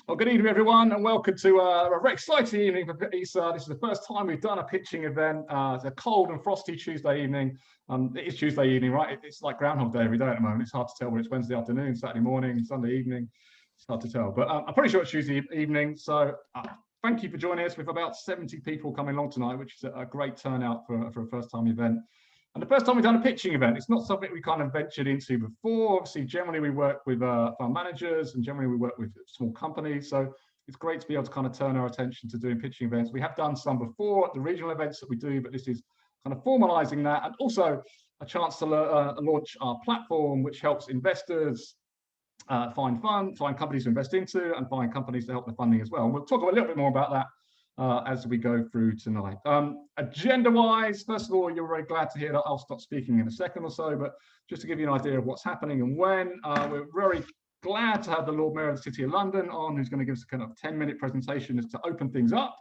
Well, good evening, everyone, and welcome to a very exciting evening for EISA. This is the first time we've done a pitching event. It's a cold and frosty Tuesday evening. It is Tuesday evening, right? It's like Groundhog Day every day at the moment. It's hard to tell whether it's Wednesday afternoon, Saturday morning, Sunday evening. It's hard to tell, but I'm pretty sure it's Tuesday evening. So thank you for joining us. With about 70 people coming along tonight, which is a great turnout for a first-time event. And the first time we've done a pitching event, it's not something we kind of ventured into before. Obviously, generally we work with fund managers and generally we work with small companies. So it's great to be able to kind of turn our attention to doing pitching events. We have done some before at the regional events that we do, but this is kind of formalizing that, and also a chance to launch our platform, which helps investors find companies to invest into and find companies to help the funding as well. And we'll talk a little bit more about that as we go through tonight. Agenda-wise, first of all, you're very glad to hear that I'll stop speaking in a second or so, but just to give you an idea of what's happening and when, we're very glad to have the Lord Mayor of the City of London on, who's going to give us a kind of 10-minute presentation as to open things up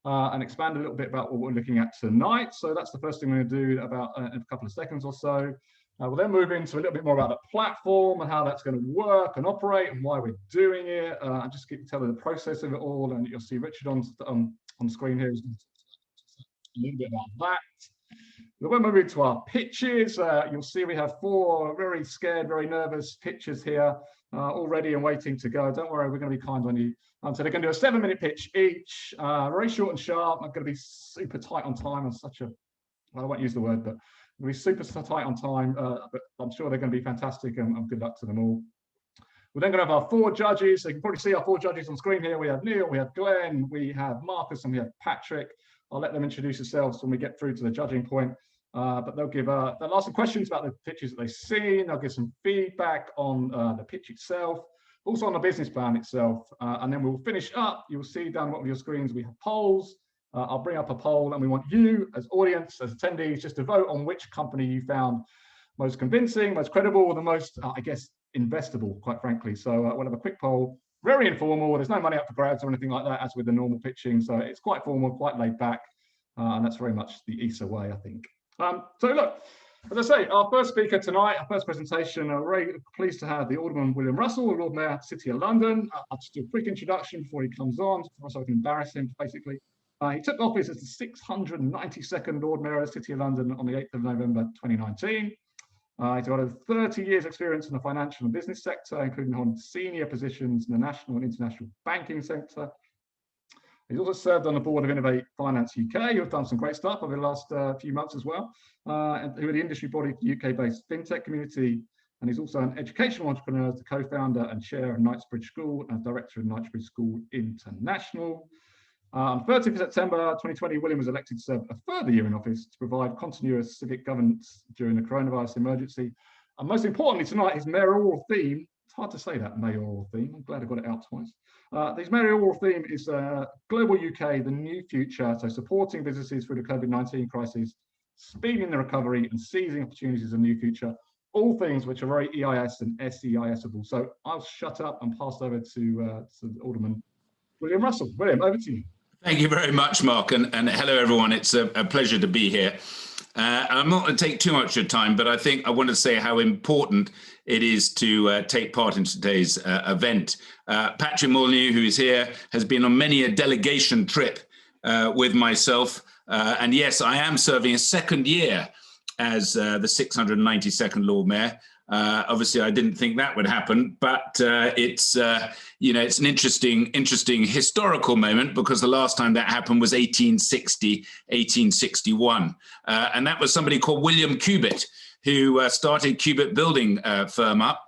and expand a little bit about what we're looking at tonight. So that's the first thing we're going to do about in a couple of seconds or so. We'll then move into a little bit more about the platform and how that's going to work and operate and why we're doing it. I just keep telling the process of it all, and you'll see Richard on the screen here. A little bit about that. We'll move into our pitches. You'll see we have 4 very scared, very nervous pitches here, all ready and waiting to go. Don't worry, we're going to be kind on you. So they're going to do a 7-minute pitch each, very short and sharp. I'm going to be super tight on time. I'm such a, well, I won't use the word, but we're super tight on time, but I'm sure they're going to be fantastic, and good luck to them all. We're then going to have our 4 judges. So you can probably see our 4 judges on screen here. We have Neil, we have Glenn, we have Marcus, and we have Patrick. I'll let them introduce themselves when we get through to the judging point. But they'll ask some questions about the pitches that they've seen. They'll give some feedback on the pitch itself, also on the business plan itself. And then we'll finish up. You'll see down the bottom of your screens, we have polls. I'll bring up a poll, and we want you as audience, as attendees, just to vote on which company you found most convincing, most credible, or the most, I guess, investable, quite frankly. So we'll have a quick poll, very informal. There's no money up for grabs or anything like that, as with the normal pitching. So it's quite formal, quite laid back, and that's very much the EISA way, I think. So look, as I say, our first speaker tonight, our first presentation, very pleased to have the Alderman William Russell, Lord Mayor, City of London. I'll just do a quick introduction before he comes on, so I can embarrass him, basically. He took office as the 692nd Lord Mayor of the City of London on the 8th of November 2019. He's got over 30 years experience in the financial and business sector, including holding senior positions in the national and international banking sector. He's also served on the board of Innovate Finance UK, who have done some great stuff over the last few months as well, and who are the industry body for the UK-based fintech community. And he's also an educational entrepreneur, the co-founder and chair of Knightsbridge School and director of Knightsbridge School International. On 30th of September 2020, William was elected to serve a further year in office to provide continuous civic governance during the coronavirus emergency. And most importantly tonight, his mayoral theme, it's hard to say that, mayoral theme, I'm glad I got it out twice. His mayoral theme is Global UK, the new future, so supporting businesses through the COVID-19 crisis, speeding the recovery and seizing opportunities of the new future, all things which are very EIS and SEIS-able. So I'll shut up and pass over to Alderman William Russell. William, over to you. Thank you very much, Mark, and hello, everyone. It's a pleasure to be here. I'm not going to take too much of your time, but I think I want to say how important it is to take part in today's event. Patrick Molyneux, who is here, has been on many a delegation trip with myself. And yes, I am serving a second year as the 692nd Lord Mayor. Obviously, I didn't think that would happen, but it's it's an interesting historical moment, because the last time that happened was 1861, and that was somebody called William Cubitt, who started Cubitt Building firm up,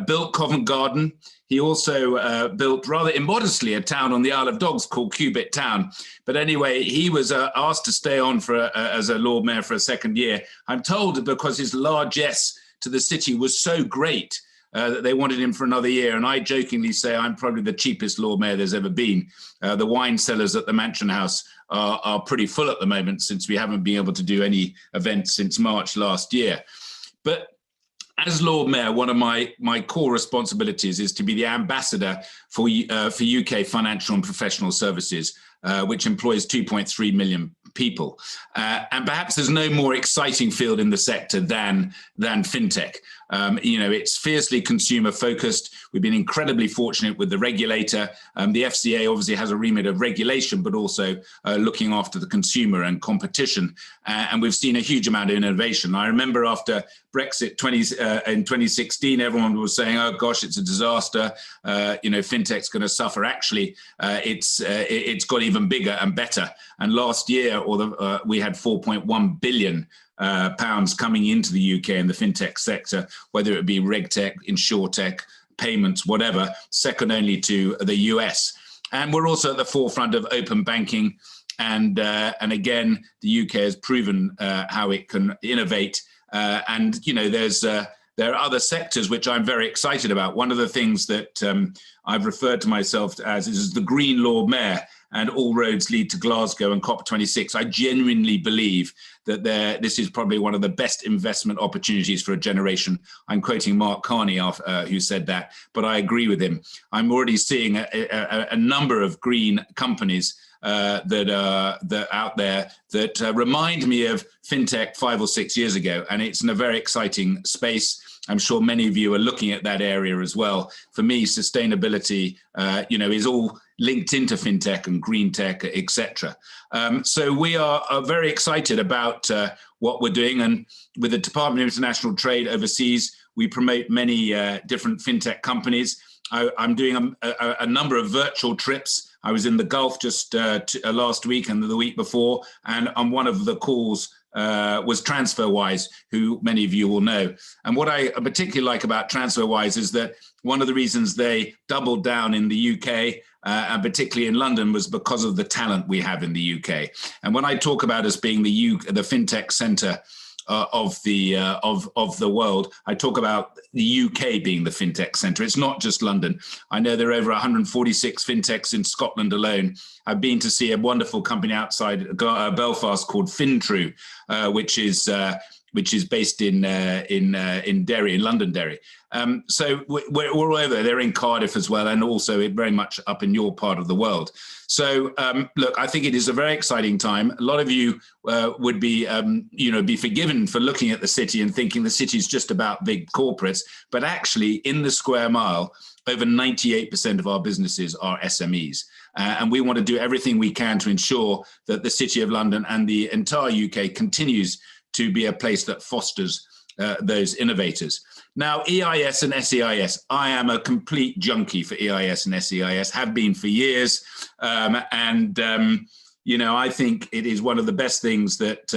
built Covent Garden. He also built, rather immodestly, a town on the Isle of Dogs called Cubitt Town. But anyway, he was asked to stay on as a Lord Mayor for a second year. I'm told because his largesse to the city was so great that they wanted him for another year. And I jokingly say I'm probably the cheapest Lord Mayor there's ever been. The wine cellars at the Mansion House are pretty full at the moment, since we haven't been able to do any events since March last year. But as Lord Mayor, one of my core responsibilities is to be the ambassador for UK financial and professional services, which employs 2.3 million people. And perhaps there's no more exciting field in the sector than fintech. It's fiercely consumer focused. We've been incredibly fortunate with the regulator. The FCA obviously has a remit of regulation, but also looking after the consumer and competition. And we've seen a huge amount of innovation. I remember after Brexit in 2016, everyone was saying, oh gosh, it's a disaster. Fintech's going to suffer. Actually, it's got even bigger and better. And last year, we had 4.1 billion pounds coming into the UK in the fintech sector, whether it be regtech, insurtech, payments, whatever, second only to the US. And we're also at the forefront of open banking. And again, the UK has proven how it can innovate. There are other sectors which I'm very excited about. One of the things that I've referred to myself as is the Green Lord Mayor, and all roads lead to Glasgow and COP26. I genuinely believe that this is probably one of the best investment opportunities for a generation. I'm quoting Mark Carney, who said that, but I agree with him. I'm already seeing a number of green companies that are out there that remind me of fintech 5 or 6 years ago, and it's in a very exciting space. I'm sure many of you are looking at that area as well. For me, sustainability, is all linked into fintech and green tech, etc. So we are very excited about what we're doing, and with the Department of International Trade overseas, we promote many different fintech companies. I'm doing a number of virtual trips. I was in the Gulf just last week and the week before, and on one of the calls was TransferWise, who many of you will know. And what I particularly like about TransferWise is that one of the reasons they doubled down in the UK, and particularly in London, was because of the talent we have in the UK. And when I talk about us being the fintech centre of the world, I talk about the UK being the fintech centre. It's not just London. I know there are over 146 fintechs in Scotland alone. I've been to see a wonderful company outside Belfast called Fintrue, which is based in Derry, in Londonderry. So we're all over. They're in Cardiff as well, and also very much up in your part of the world. So look, I think it is a very exciting time. A lot of you would be forgiven for looking at the city and thinking the city is just about big corporates, but actually in the square mile, over 98% of our businesses are SMEs. And we want to do everything we can to ensure that the City of London and the entire UK continues to be a place that fosters those innovators. Now, EIS and SEIS, I am a complete junkie for EIS and SEIS, have been for years. I think it is one of the best things that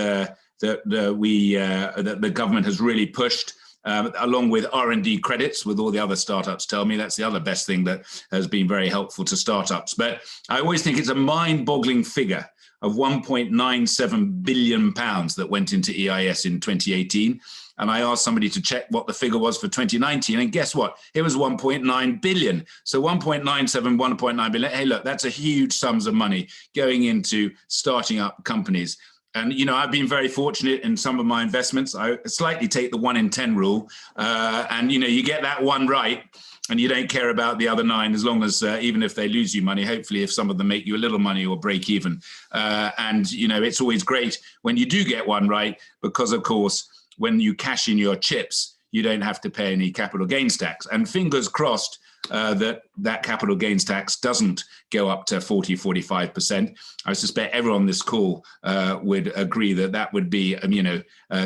the government has really pushed. Along with R&D credits, with all the other startups tell me that's the other best thing that has been very helpful to startups. But I always think it's a mind-boggling figure of 1.97 billion pounds that went into EIS in 2018. And I asked somebody to check what the figure was for 2019, and guess what? It was 1.9 billion. So 1.97, 1.9 billion. Hey, look, that's a huge sums of money going into starting up companies. And, I've been very fortunate in some of my investments. I slightly take the 1 in 10 rule. You get that one right and you don't care about the other 9, as long as, even if they lose you money, hopefully if some of them make you a little money or break even. It's always great when you do get one right, because, of course, when you cash in your chips, you don't have to pay any capital gains tax. And fingers crossed that capital gains tax doesn't go up to 40, 45%. I suspect everyone on this call would agree that would be,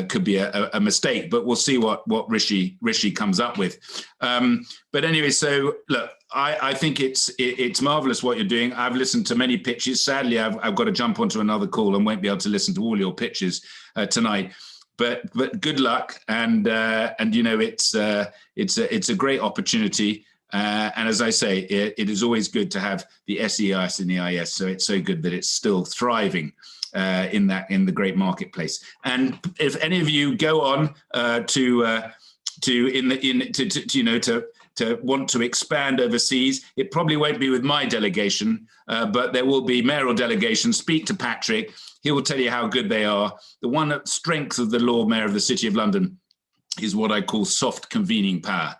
could be a mistake, but we'll see what Rishi comes up with. But anyway, so look, I think it's marvelous what you're doing. I've listened to many pitches. Sadly, I've got to jump onto another call and won't be able to listen to all your pitches tonight. But good luck, and it's a great opportunity. And as I say, it is always good to have the SEIS and the EIS. So it's so good that it's still thriving in the great marketplace. And if any of you go on to want to expand overseas, it probably won't be with my delegation, but there will be mayoral delegations. Speak to Patrick. He will tell you how good they are. The one strength of the Lord Mayor of the City of London is what I call soft convening power.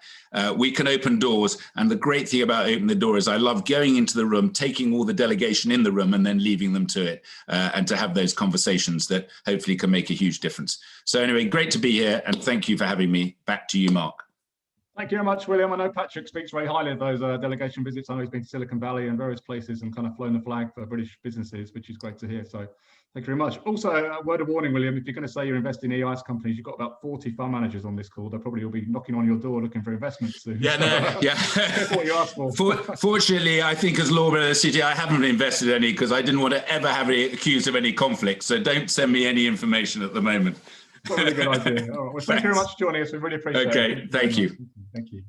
We can open doors, and the great thing about opening the door is I love going into the room, taking all the delegation in the room and then leaving them to it, and to have those conversations that hopefully can make a huge difference. So anyway, great to be here, and thank you for having me. Back to you, Mark. Thank you very much, William. I know Patrick speaks very highly of those delegation visits. I know he's been to Silicon Valley and various places and kind of flown the flag for British businesses, which is great to hear. So thank you very much. Also, a word of warning, William, if you're going to say you're investing in EISA companies, you've got about 40 fund managers on this call. They'll probably all be knocking on your door looking for investments soon. Yeah, no, yeah. Careful what you ask for. Fortunately, I think as lawman of the city, I haven't invested any because I didn't want to ever have it accused of any conflict. So don't send me any information at the moment. Probably a good idea. All right. Well, thank you very much for joining us. We really appreciate it. Okay, thank you. Thank you.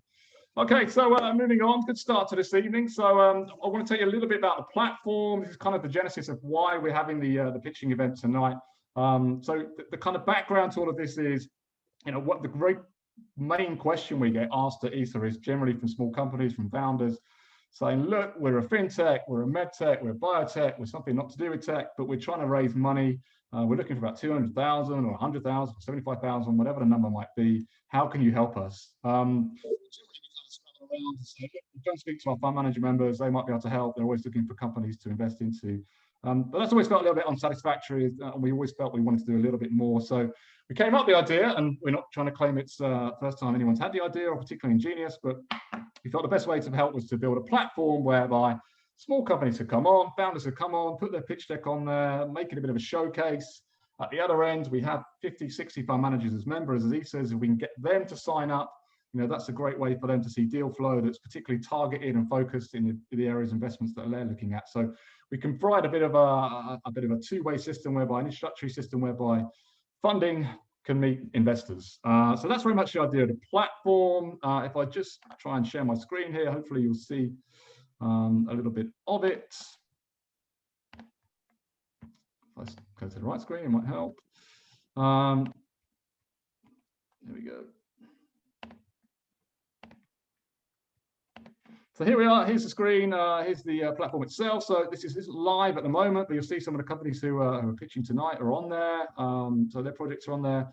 Okay, so moving on, good start to this evening. So I want to tell you a little bit about the platform. This is kind of the genesis of why we're having the pitching event tonight. So the kind of background to all of this is, you know, what the great main question we get asked at EISA is generally from small companies, from founders, saying, look, we're a fintech, we're a medtech, we're a biotech, we're something not to do with tech, but we're trying to raise money. We're looking for about 200,000 or 100,000, 75,000, whatever the number might be. How can you help us? Around and say, look, go and speak to our fund manager members, they might be able to help. They're always looking for companies to invest into. But that's always felt a little bit unsatisfactory, and we always felt we wanted to do a little bit more. So we came up with the idea, and we're not trying to claim it's the first time anyone's had the idea or particularly ingenious, but we felt the best way to help was to build a platform whereby small companies could come on, founders could come on, put their pitch deck on there, make it a bit of a showcase. At the other end, we have 50, 60 fund managers as members, as EISAs. If we can get them to sign up, you know, that's a great way for them to see deal flow that's particularly targeted and focused in the areas of investments that they're looking at. So we can provide a bit of a two-way system, whereby an introductory system whereby funding can meet investors. So that's very much the idea of the platform. If I just try and share my screen here, hopefully you'll see a little bit of it. If I go to the right screen, it might help. There we go. So here we are, here's the screen, here's the platform itself. So this is live at the moment, but you'll see some of the companies who are pitching tonight are on there. So their projects are on there.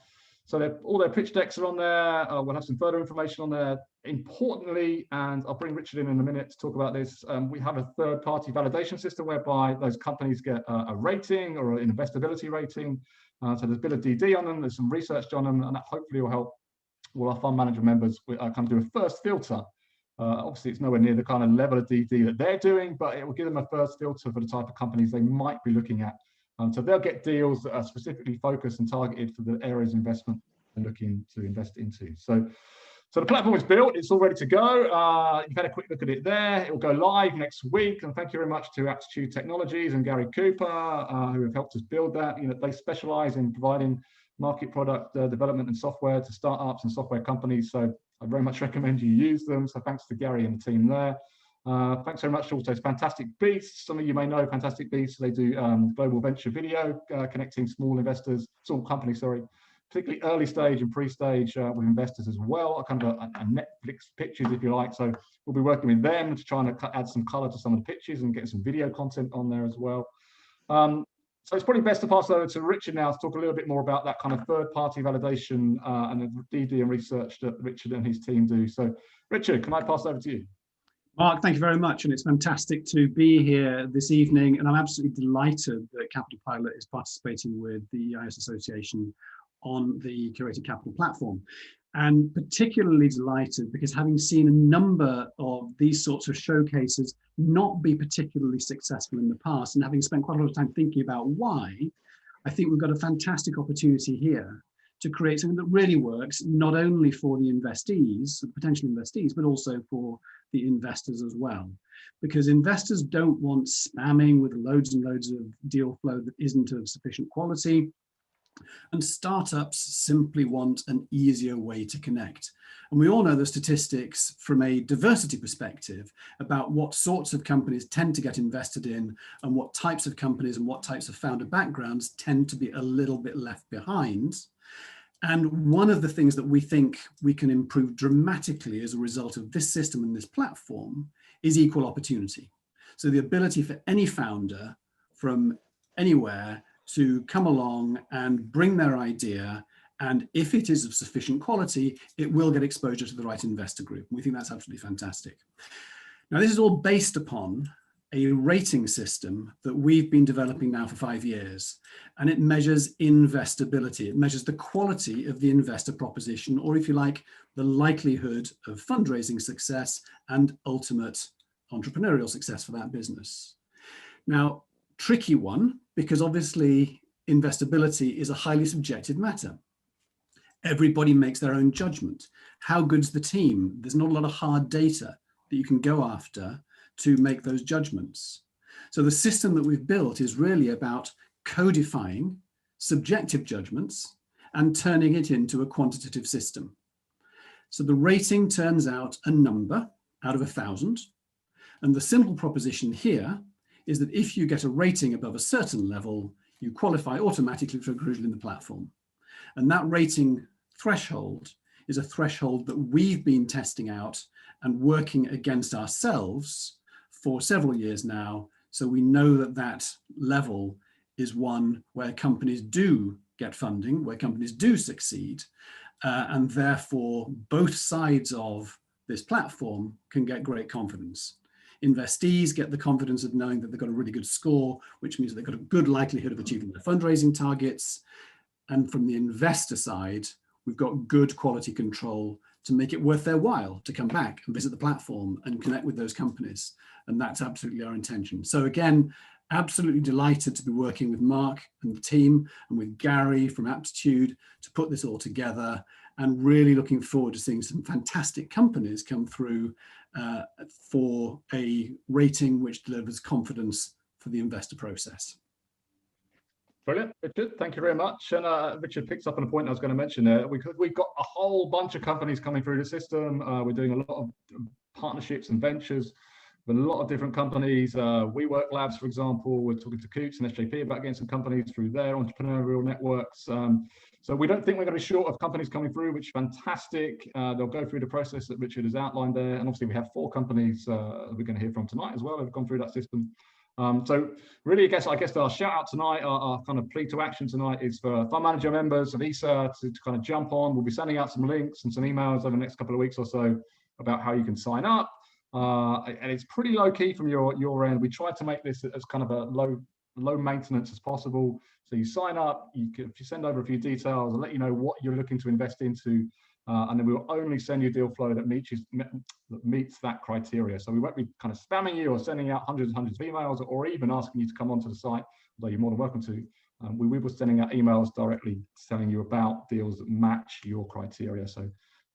So all their pitch decks are on there. We'll have some further information on there. Importantly, and I'll bring Richard in a minute to talk about this, we have a third-party validation system whereby those companies get a rating or an investability rating. So there's a bit of DD on them, there's some research on them, and that hopefully will help all our fund manager members kind of do a first filter. Obviously, it's nowhere near the kind of level of DD that they're doing, but it will give them a first filter for the type of companies they might be looking at. So they'll get deals that are specifically focused and targeted for the areas of investment they're looking to invest into. So the platform is built, it's all ready to go. You've had a quick look at it there. It will go live next week. And thank you very much to Aptitude Technologies and Gary Cooper, who have helped us build that. You know, they specialize in providing market product development and software to startups and software companies. So I very much recommend you use them. So thanks to Gary and the team there. Thanks very much also to Fantastic Beasts. Some of you may know Fantastic Beasts. They do global venture video, connecting small companies, particularly early stage and pre-stage with investors as well, kind of a Netflix pitches, if you like. So we'll be working with them to try and add some color to some of the pitches and get some video content on there as well. So it's probably best to pass over to Richard now to talk a little bit more about that kind of third-party validation and the DD and research that Richard and his team do. So Richard, can I pass over to you? Mark, thank you very much. And it's fantastic to be here this evening. And I'm absolutely delighted that Capital Pilot is participating with the EIS Association on the Curated Capital platform. And particularly delighted because having seen a number of these sorts of showcases not be particularly successful in the past, and having spent quite a lot of time thinking about why, I think we've got a fantastic opportunity here to create something that really works, not only for the investees, the potential investees, but also for the investors as well. Because investors don't want spamming with loads and loads of deal flow that isn't of sufficient quality. And startups simply want an easier way to connect. And we all know the statistics from a diversity perspective about what sorts of companies tend to get invested in and what types of companies and what types of founder backgrounds tend to be a little bit left behind. And one of the things that we think we can improve dramatically as a result of this system and this platform is equal opportunity. So the ability for any founder from anywhere to come along and bring their idea And if it is of sufficient quality, it will get exposure to the right investor group. We think that's absolutely fantastic. Now, this is all based upon a rating system that we've been developing now for 5 years, and it measures investability. It measures the quality of the investor proposition, or if you like, the likelihood of fundraising success and ultimate entrepreneurial success for that business. Now, tricky one, because obviously investability is a highly subjective matter. Everybody makes their own judgment. How good's the team? There's not a lot of hard data that you can go after to make those judgments. So the system that we've built is really about codifying subjective judgments and turning it into a quantitative system. So the rating turns out a number out of 1,000. And the simple proposition here is that if you get a rating above a certain level, you qualify automatically for inclusion in the platform. And that rating threshold is a threshold that we've been testing out and working against ourselves for several years now. So we know that that level is one where companies do get funding, where companies do succeed, and therefore both sides of this platform can get great confidence. Investees get the confidence of knowing that they've got a really good score, which means they've got a good likelihood of achieving their fundraising targets. And from the investor side, we've got good quality control to make it worth their while to come back and visit the platform and connect with those companies. And that's absolutely our intention. So again, absolutely delighted to be working with Mark and the team and with Gary from Aptitude to put this all together, and really looking forward to seeing some fantastic companies come through for a rating which delivers confidence for the investor process. Brilliant, Richard. Thank you very much. And Richard picks up on a point I was going to mention there. We've got a whole bunch of companies coming through the system. We're doing a lot of partnerships and ventures with a lot of different companies. WeWork Labs, for example, we're talking to Coots and SJP about getting some companies through their entrepreneurial networks. So we don't think we're going to be short of companies coming through, which is fantastic. They'll go through the process that Richard has outlined there. And obviously we have 4 companies we're going to hear from tonight as well who've gone through that system. So really, I guess our shout out tonight, our kind of plea to action tonight is for fund manager members of EISA to kind of jump on. We'll be sending out some links and some emails over the next couple of weeks or so about how you can sign up. And it's pretty low key from your end. We try to make this as kind of a low maintenance as possible. So you sign up, if you send over a few details, I'll let you know what you're looking to invest into. And then we will only send you deal flow that meets that criteria. So we won't be kind of spamming you or sending out hundreds and hundreds of emails, or even asking you to come onto the site, although you're more than welcome to. We will be sending out emails directly telling you about deals that match your criteria. So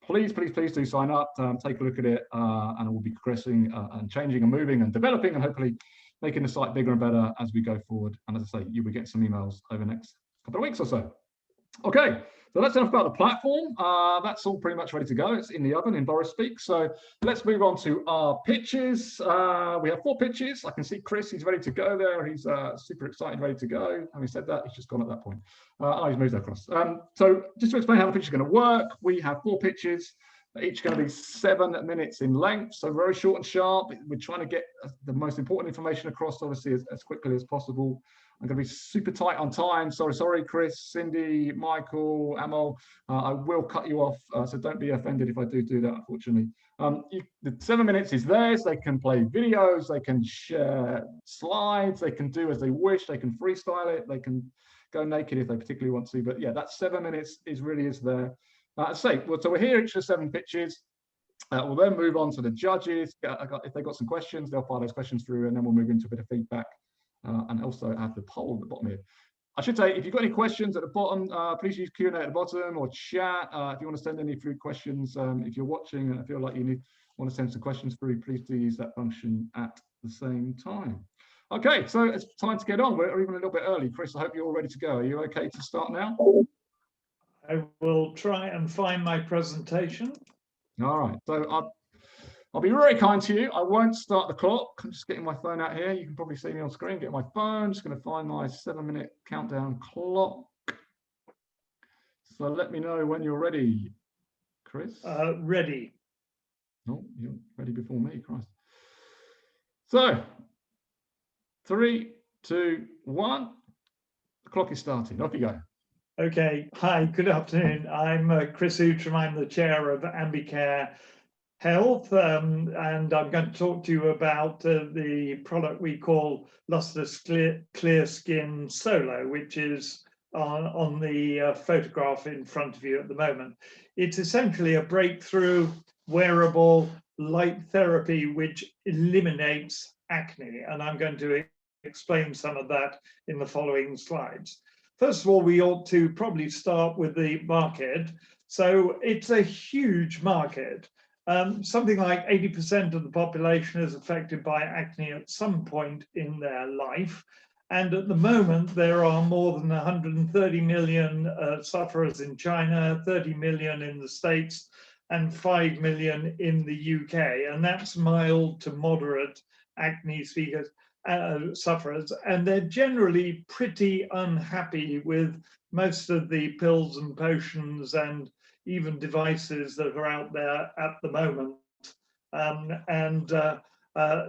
please do sign up, take a look at it, and we'll be progressing and changing and moving and developing and hopefully making the site bigger and better as we go forward. And as I say, you'll be getting some emails over the next couple of weeks or so. Okay, so that's enough about the platform. That's all pretty much ready to go. It's in the oven, in Boris speak. So let's move on to our pitches. We have 4 pitches. I can see Chris, he's ready to go there. He's super excited, ready to go. Having said that, he's just gone at that point. He's moved across. So just to explain how the pitch is going to work, we have 4 pitches. They're each going to be 7 minutes in length, so very short and sharp. We're trying to get the most important information across, obviously, as quickly as possible. I'm going to be super tight on time. Sorry, Chris, Cindy, Michael, Amal. I will cut you off, so don't be offended if I do that, unfortunately. The 7 minutes is theirs. They can play videos, they can share slides, they can do as they wish, they can freestyle it, they can go naked if they particularly want to. But yeah, that 7 minutes is there. So we're here each of the 7 pitches. We'll then move on to the judges. If they've got some questions, they'll fire those questions through, and then we'll move into a bit of feedback. And also have the poll at the bottom here. I should say, if you've got any questions at the bottom, please use Q&A at the bottom or chat. If you want to send any through questions, if you're watching and feel like you want to send some questions through, please do use that function at the same time. Okay, so it's time to get on. We're even a little bit early. Chris, I hope you're all ready to go. Are you okay to start now? I will try and find my presentation. All right, so I'll be very kind to you. I won't start the clock. I'm just getting my phone out here. You can probably see me on screen. Get my phone. Just going to find my 7-minute countdown clock. So let me know when you're ready, Chris. Ready. Oh, you're ready before me, Christ. So 3, 2, 1. The clock is starting. Off you go. Okay, hi, good afternoon. I'm Chris Outram. I'm the chair of Ambicare Health, and I'm going to talk to you about the product we call Lustrous Clear Skin Solo, which is on the photograph in front of you at the moment. It's essentially a breakthrough wearable light therapy which eliminates acne, and I'm going to explain some of that in the following slides. First of all, we ought to probably start with the market. So it's a huge market. Something like 80% of the population is affected by acne at some point in their life. And at the moment, there are more than 130 million sufferers in China, 30 million in the States, and 5 million in the UK. And that's mild to moderate acne sufferers, and they're generally pretty unhappy with most of the pills and potions and even devices that are out there at the moment, and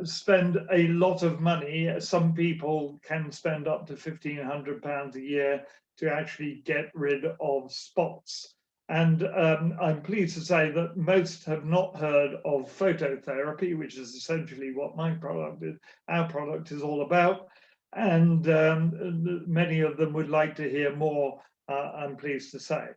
spend a lot of money. Some people can spend up to £1,500 a year to actually get rid of spots. And I'm pleased to say that most have not heard of phototherapy, which is essentially what my product is, our product is all about. And many of them would like to hear more, I'm pleased to say.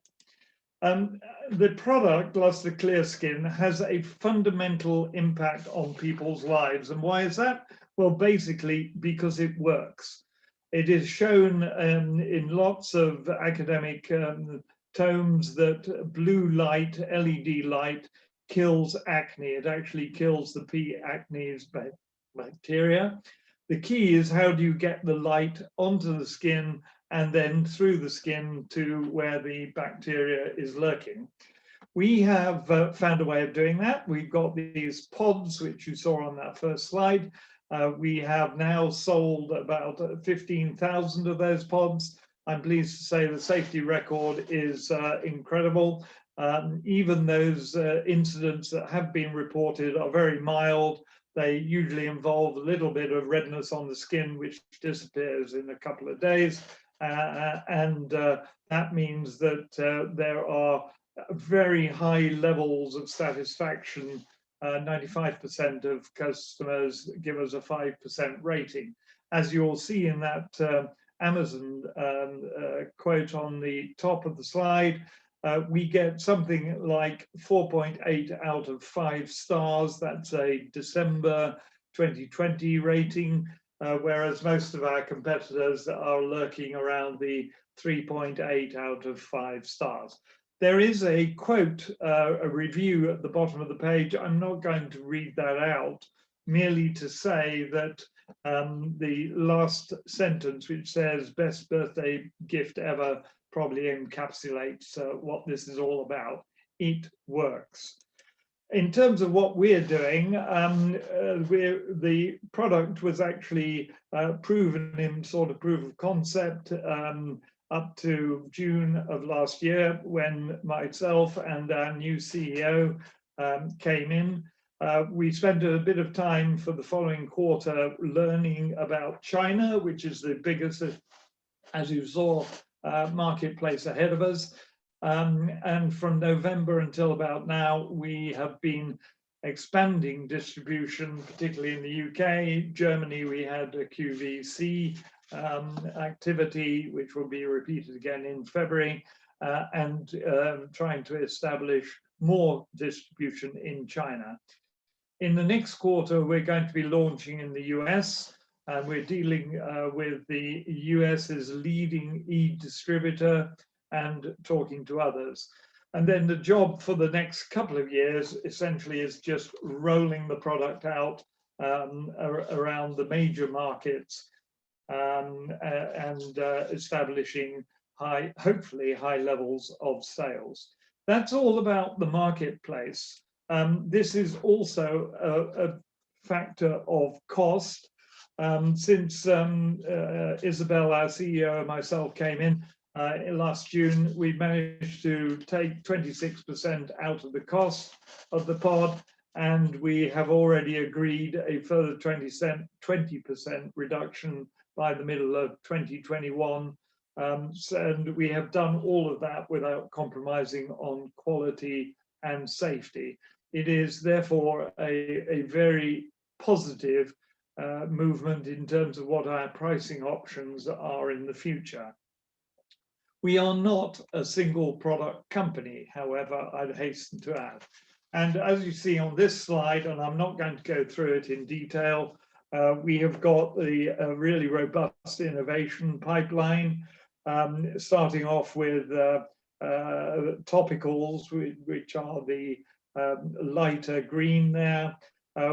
The product, Luster Clear Skin, has a fundamental impact on people's lives. And why is that? Well, basically because it works. It is shown in lots of academic tomes that blue light, LED light, kills acne. It actually kills the P. acnes bacteria. The key is, how do you get the light onto the skin and then through the skin to where the bacteria is lurking? We have found a way of doing that. We've got these pods, which you saw on that first slide. We have now sold about 15,000 of those pods. I'm pleased to say the safety record is incredible. Even those incidents that have been reported are very mild. They usually involve a little bit of redness on the skin, which disappears in a couple of days. And that means that there are very high levels of satisfaction. 95% of customers give us a 5% rating. As you'll see in that Amazon quote on the top of the slide, we get something like 4.8 out of 5 stars. That's a December 2020 rating, whereas most of our competitors are lurking around the 3.8 out of 5 stars. There is a quote, a review at the bottom of the page. I'm not going to read that out, merely to say that the last sentence, which says best birthday gift ever, probably encapsulates what this is all about. It works. In terms of what we're doing, the product was actually proven in sort of proof of concept up to June of last year, when myself and our new CEO came in. We spent a bit of time for the following quarter learning about China, which is the biggest, as you saw, marketplace ahead of us. And from November until about now, we have been expanding distribution, particularly in the UK. Germany, we had a QVC activity, which will be repeated again in February, and trying to establish more distribution in China. In the next quarter, we're going to be launching in the US, and we're dealing with the US's leading e-distributor and talking to others. And then the job for the next couple of years essentially is just rolling the product out around the major markets and establishing hopefully high levels of sales. That's all about the marketplace. This is also a factor of cost. Since Isabel, our CEO, and myself came in last June, we managed to take 26% out of the cost of the pod, and we have already agreed a further 20% reduction by the middle of 2021 And we have done all of that without compromising on quality and safety. It is therefore a very positive movement in terms of what our pricing options are in the future. We are not a single product company, however, I'd hasten to add. And as you see on this slide, and I'm not going to go through it in detail, we have got the really robust innovation pipeline, starting off with topicals, which are the lighter green there.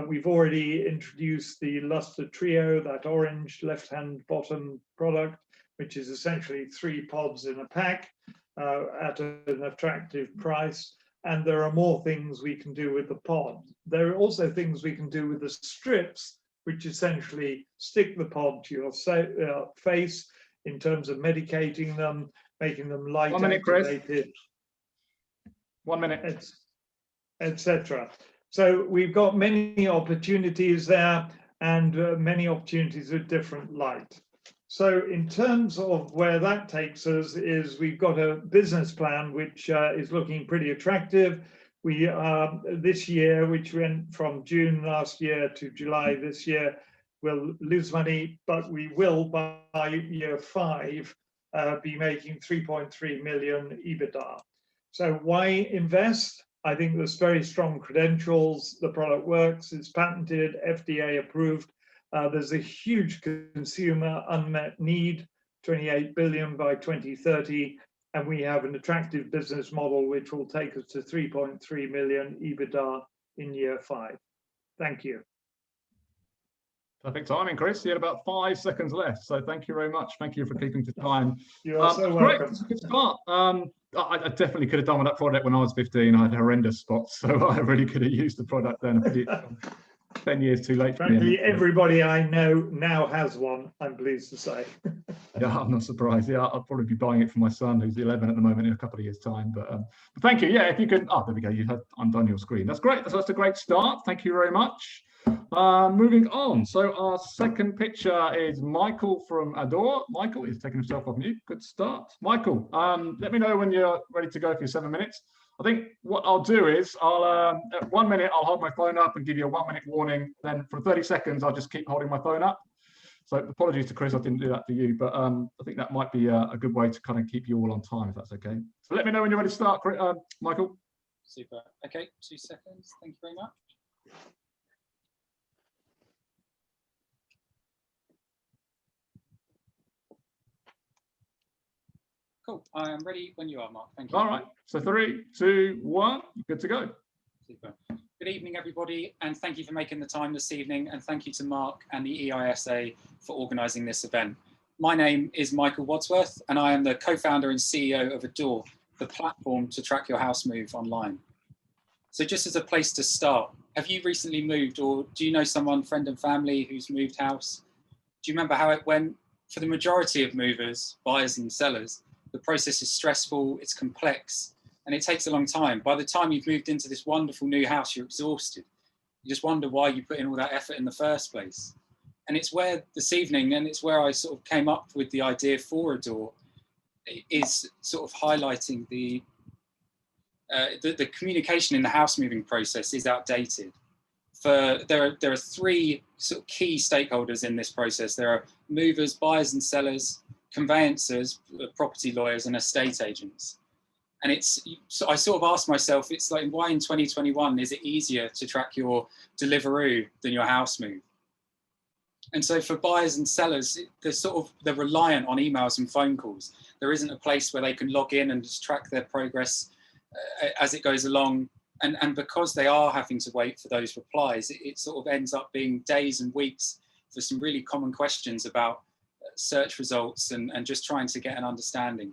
We've already introduced the Luster Trio, that orange left-hand bottom product, which is essentially 3 pods in a pack at an attractive price. And there are more things we can do with the pod. There are also things we can do with the strips, which essentially stick the pod to your face in terms of medicating them, making them light 1 minute, Chris. activated. 1 minute. Etc. So we've got many opportunities there, and many opportunities with different light. So in terms of where that takes us is we've got a business plan which is looking pretty attractive. We this year, which went from June last year to July this year, will lose money, but we will by year 5 be making 3.3 million EBITDA. So why invest? I think there's very strong credentials. The product works, it's patented, FDA approved. There's a huge consumer unmet need, 28 billion by 2030, and we have an attractive business model which will take us to 3.3 million EBITDA in year 5. Thank you. Perfect timing, Chris. You had about 5 seconds left, so thank you very much. Thank you for keeping to time. You are so welcome. Great, good start. I definitely could have done with that product when I was 15. I had horrendous spots, so I really could have used the product then. 10 years too late. Frankly, everybody I know now has one, I'm pleased to say. Yeah, I'm not surprised. Yeah, I'll probably be buying it for my son, who's 11 at the moment, in a couple of years' time. But thank you. Yeah, if you can. Oh, there we go. You had undone your screen. That's great. That's a great start. Thank you very much. Moving on. So our second picture is Michael from Adore. Michael is taking himself off mute. Good start. Michael, let me know when you're ready to go for your 7 minutes. I think what I'll do is I'll at 1 minute, I'll hold my phone up and give you a 1 minute warning. Then for 30 seconds, I'll just keep holding my phone up. So apologies to Chris, I didn't do that for you, but I think that might be a good way to kind of keep you all on time, if that's okay. So let me know when you're ready to start, Michael. Super. Okay, 2 seconds. Thank you very much. Cool. I am ready when you are, Mark. Thank you. All right. So 3, 2, 1. Good to go. Super. Good evening, everybody, and thank you for making the time this evening. And thank you to Mark and the EISA for organising this event. My name is Michael Wadsworth, and I am the co-founder and CEO of Adore, the platform to track your house move online. So just as a place to start, have you recently moved, or do you know someone, friend and family, who's moved house? Do you remember how it went? For the majority of movers, buyers and sellers, the process is stressful, it's complex, and it takes a long time. By the time you've moved into this wonderful new house, you're exhausted. You just wonder why you put in all that effort in the first place. And it's where this evening, and it's where I sort of came up with the idea for Adore, is sort of highlighting the communication in the house moving process is outdated. There are 3 sort of key stakeholders in this process. There are movers, buyers and sellers, conveyancers, property lawyers and estate agents. And I sort of asked myself, it's like, why in 2021 is it easier to track your Deliveroo than your house move? And so for buyers and sellers, they're reliant on emails and phone calls. There isn't a place where they can log in and just track their progress as it goes along. And because they are having to wait for those replies, it sort of ends up being days and weeks for some really common questions about search results and just trying to get an understanding.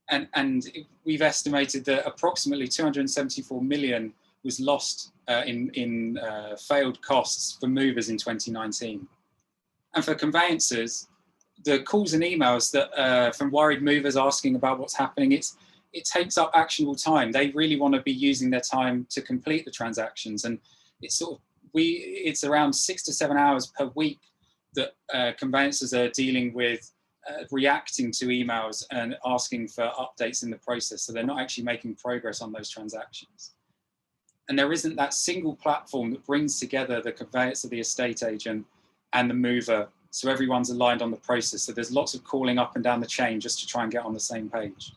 And we've estimated that approximately 274 million was lost in failed costs for movers in 2019. And for conveyancers, the calls and emails that from worried movers asking about what's happening, it takes up actionable time. They really want to be using their time to complete the transactions, and it's around 6 to 7 hours per week that conveyancers are dealing with reacting to emails and asking for updates in the process. So they're not actually making progress on those transactions. And there isn't that single platform that brings together the conveyancer, the estate agent, and the mover, so everyone's aligned on the process. So there's lots of calling up and down the chain just to try and get on the same page.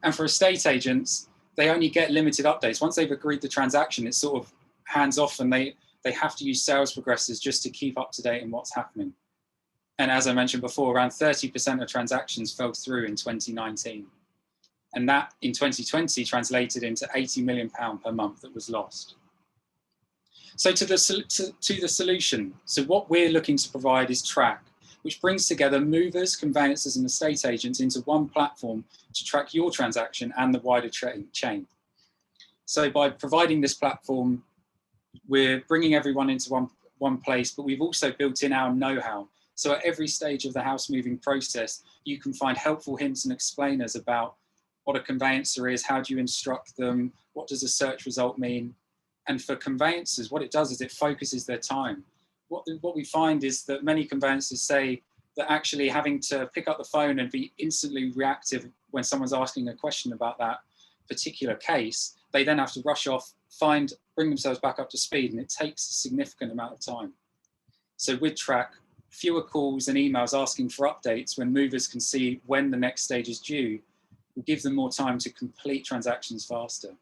And for estate agents, they only get limited updates. Once they've agreed the transaction, it's sort of hands off, and they have to use sales progressors just to keep up to date on what's happening. And as I mentioned before, around 30% of transactions fell through in 2019. And that in 2020 translated into £80 million per month that was lost. So to the solution, so what we're looking to provide is Track, which brings together movers, conveyancers and estate agents into one platform to track your transaction and the wider chain. So by providing this platform, we're bringing everyone into one place, but we've also built in our know-how. So at every stage of the house moving process, you can find helpful hints and explainers about what a conveyancer is, how do you instruct them, what does a search result mean? And for conveyancers, what it does is it focuses their time. What we find is that many conveyancers say that actually having to pick up the phone and be instantly reactive when someone's asking a question about that particular case, they then have to rush off, bring themselves back up to speed, and it takes a significant amount of time. So with Track, fewer calls and emails asking for updates when movers can see when the next stage is due will give them more time to complete transactions faster.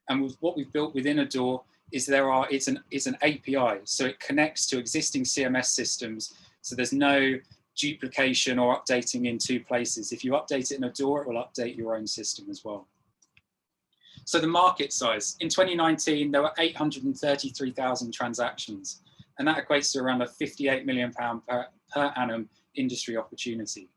And with what we've built within Adore is it's an API, so it connects to existing CMS systems, so there's no duplication or updating in two places. If you update it in Adore, it will update your own system as well. So the market size, in 2019, there were 833,000 transactions, and that equates to around a £58 million per annum industry opportunity.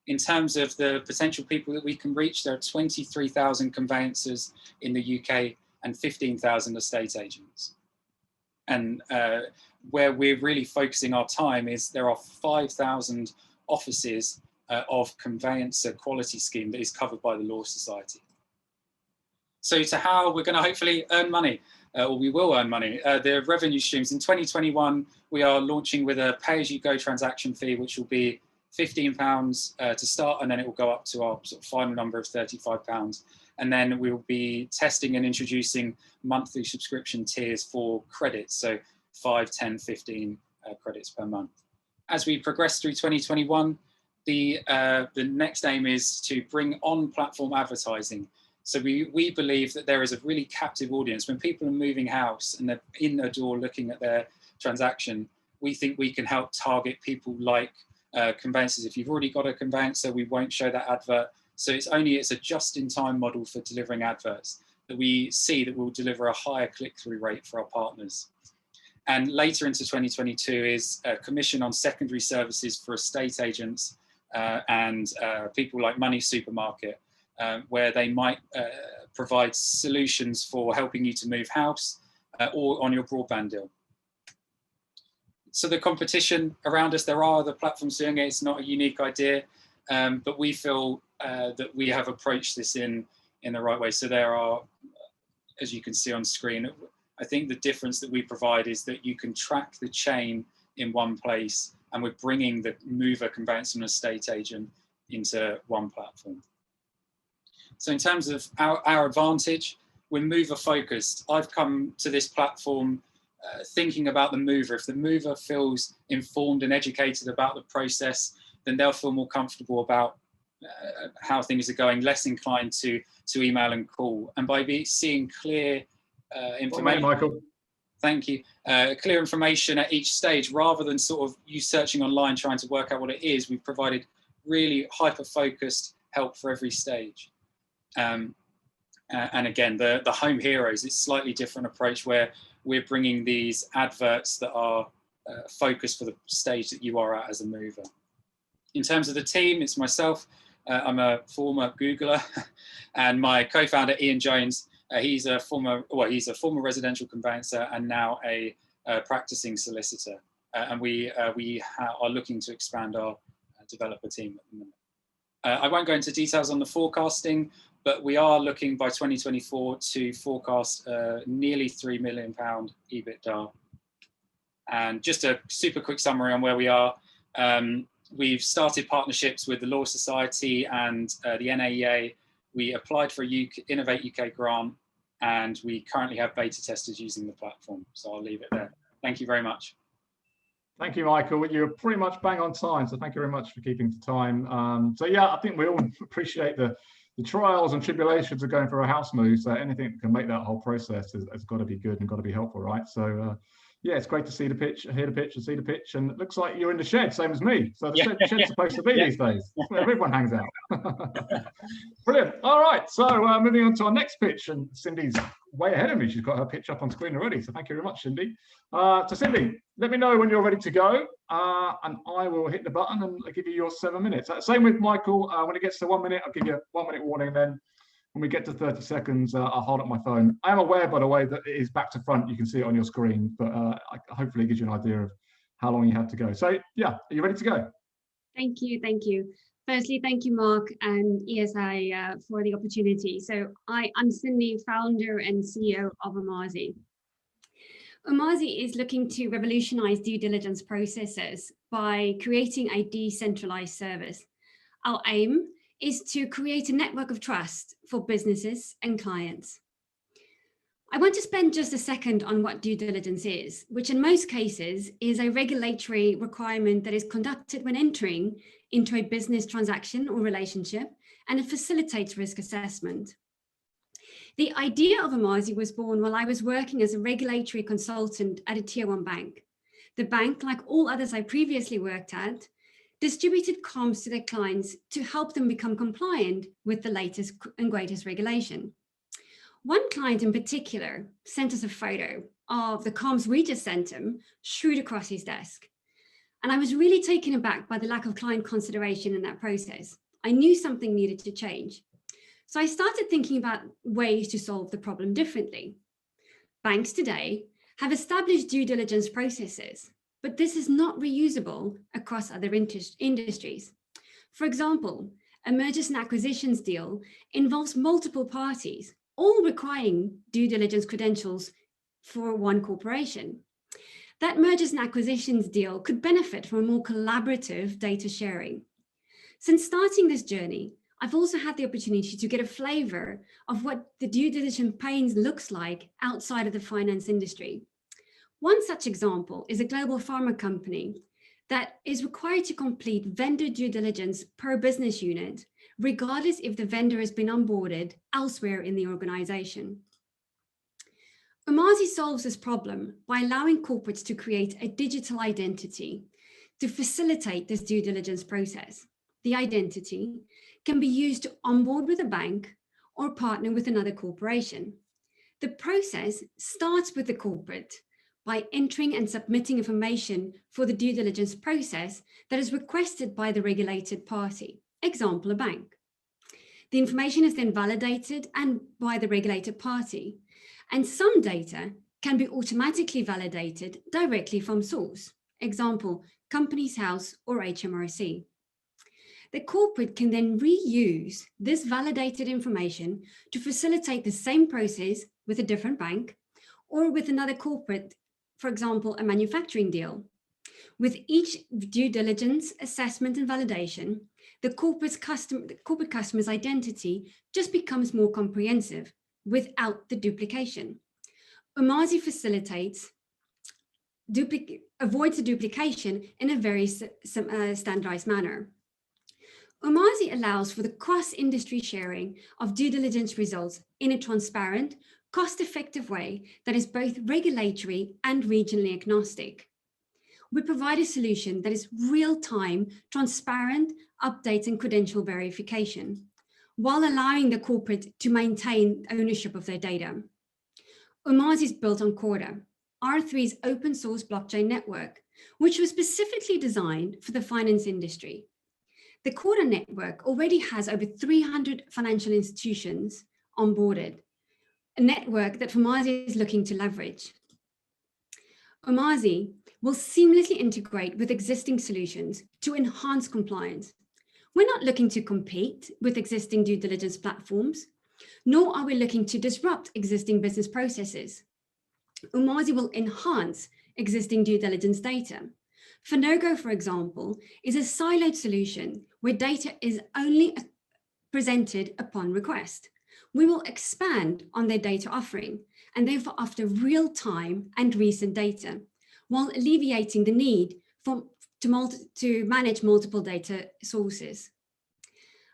In terms of the potential people that we can reach, there are 23,000 conveyancers in the UK and 15,000 estate agents. And where we're really focusing our time is there are 5,000 offices of conveyancer quality scheme that is covered by the Law Society. So to how we're going to hopefully earn money, or we will earn money. The revenue streams in 2021, we are launching with a pay-as-you-go transaction fee, which will be £15 to start, and then it will go up to our sort of final number of £35. And then we'll be testing and introducing monthly subscription tiers for credits, so 5, 10, 15 credits per month. As we progress through 2021, the next aim is to bring on platform advertising. So we believe that there is a really captive audience. When people are moving house and they're in a door looking at their transaction, we think we can help target people like conveyancers. If you've already got a conveyancer, we won't show that advert. So it's a just-in-time model for delivering adverts that we see that will deliver a higher click-through rate for our partners. And later into 2022 is a commission on secondary services for estate agents and people like Money Supermarket, where they might provide solutions for helping you to move house or on your broadband deal. So the competition around us, there are other platforms doing it. It's not a unique idea, but we feel that we have approached this in the right way. So there are, as you can see on screen, I think the difference that we provide is that you can track the chain in one place, and we're bringing the mover, conveyancer and estate agent into one platform. So in terms of our advantage, we're mover focused. I've come to this platform thinking about the mover. If the mover feels informed and educated about the process, then they'll feel more comfortable about how things are going, less inclined to email and call. And by seeing clear information, Michael. Thank you, clear information at each stage, rather than sort of you searching online trying to work out what it is, we've provided really hyper-focused help for every stage. And again, the home heroes, it's a slightly different approach where we're bringing these adverts that are focused for the stage that you are at as a mover. In terms of the team, it's myself. I'm a former Googler, and my co-founder Ian Jones. He's a former residential conveyancer and now a practicing solicitor. And we are looking to expand our developer team at the moment. I won't go into details on the forecasting, but we are looking by 2024 to forecast nearly £3 million EBITDA. And just a super quick summary on where we are. we've started partnerships with the Law Society and the NAEA. We applied for a Innovate UK grant, and we currently have beta testers using the platform. So I'll leave it there. Thank you very much. Thank you, Michael. You're pretty much bang on time, so thank you very much for keeping to time. So yeah, I think we all appreciate the trials and tribulations of going for a house move. So anything that can make that whole process has got to be good and got to be helpful, right? So yeah, it's great to see the pitch, hear the pitch, and see the pitch. And it looks like you're in the shed, same as me. So the shed's supposed to be these days. That's where everyone hangs out. Brilliant. All right. So moving on to our next pitch, and Cindy's way ahead of me. She's got her pitch up on screen already. So thank you very much, Cindy. So Cindy, let me know when you're ready to go, and I will hit the button and I'll give you your 7 minutes. Same with Michael. When it gets to 1 minute, I'll give you a 1 minute warning. Then when we get to 30 seconds, I'll hold up my phone. I am aware, by the way, that it is back to front. You can see it on your screen, but hopefully it gives you an idea of how long you have to go. So yeah, are you ready to go? Thank you. Thank you. Firstly, thank you, Mark and EISA for the opportunity. So I'm Cindy, founder and CEO of Omazi. Omazi is looking to revolutionize due diligence processes by creating a decentralized service. Our aim is to create a network of trust for businesses and clients. I want to spend just a second on what due diligence is, which in most cases is a regulatory requirement that is conducted when entering into a business transaction or relationship, and it facilitates risk assessment. The idea of Omazi was born while I was working as a regulatory consultant at a tier 1 bank. The bank, like all others I previously worked at, distributed comms to their clients to help them become compliant with the latest and greatest regulation. One client in particular sent us a photo of the comms we just sent him strewed across his desk. And I was really taken aback by the lack of client consideration in that process. I knew something needed to change. So I started thinking about ways to solve the problem differently. Banks today have established due diligence processes, but this is not reusable across other industries. For example, a mergers and acquisitions deal involves multiple parties, all requiring due diligence credentials for one corporation. That mergers and acquisitions deal could benefit from a more collaborative data sharing. Since starting this journey, I've also had the opportunity to get a flavor of what the due diligence pains looks like outside of the finance industry. One such example is a global pharma company that is required to complete vendor due diligence per business unit, regardless if the vendor has been onboarded elsewhere in the organization. Omazi solves this problem by allowing corporates to create a digital identity to facilitate this due diligence process. The identity can be used to onboard with a bank or partner with another corporation. The process starts with the corporate by entering and submitting information for the due diligence process that is requested by the regulated party, example, a bank. The information is then validated and by the regulated party, and some data can be automatically validated directly from source, example, Companies House or HMRC. The corporate can then reuse this validated information to facilitate the same process with a different bank or with another corporate, for example, a manufacturing deal. With each due diligence, assessment, and validation, the corporate customer's identity just becomes more comprehensive without the duplication. Omazi facilitates avoids the duplication in a very standardized manner. Omazi allows for the cross-industry sharing of due diligence results in a transparent, cost-effective way that is both regulatory and regionally agnostic. We provide a solution that is real-time, transparent, update and credential verification, while allowing the corporate to maintain ownership of their data. Omazi is built on Corda, R3's open source blockchain network, which was specifically designed for the finance industry. The Corda network already has over 300 financial institutions onboarded, a network that Omazi is looking to leverage. Omazi will seamlessly integrate with existing solutions to enhance compliance. We're not looking to compete with existing due diligence platforms, nor are we looking to disrupt existing business processes. Omazi will enhance existing due diligence data, Finogo, for example, is a siloed solution where data is only presented upon request. We will expand on their data offering and therefore offer real-time and recent data, while alleviating the need to manage multiple data sources.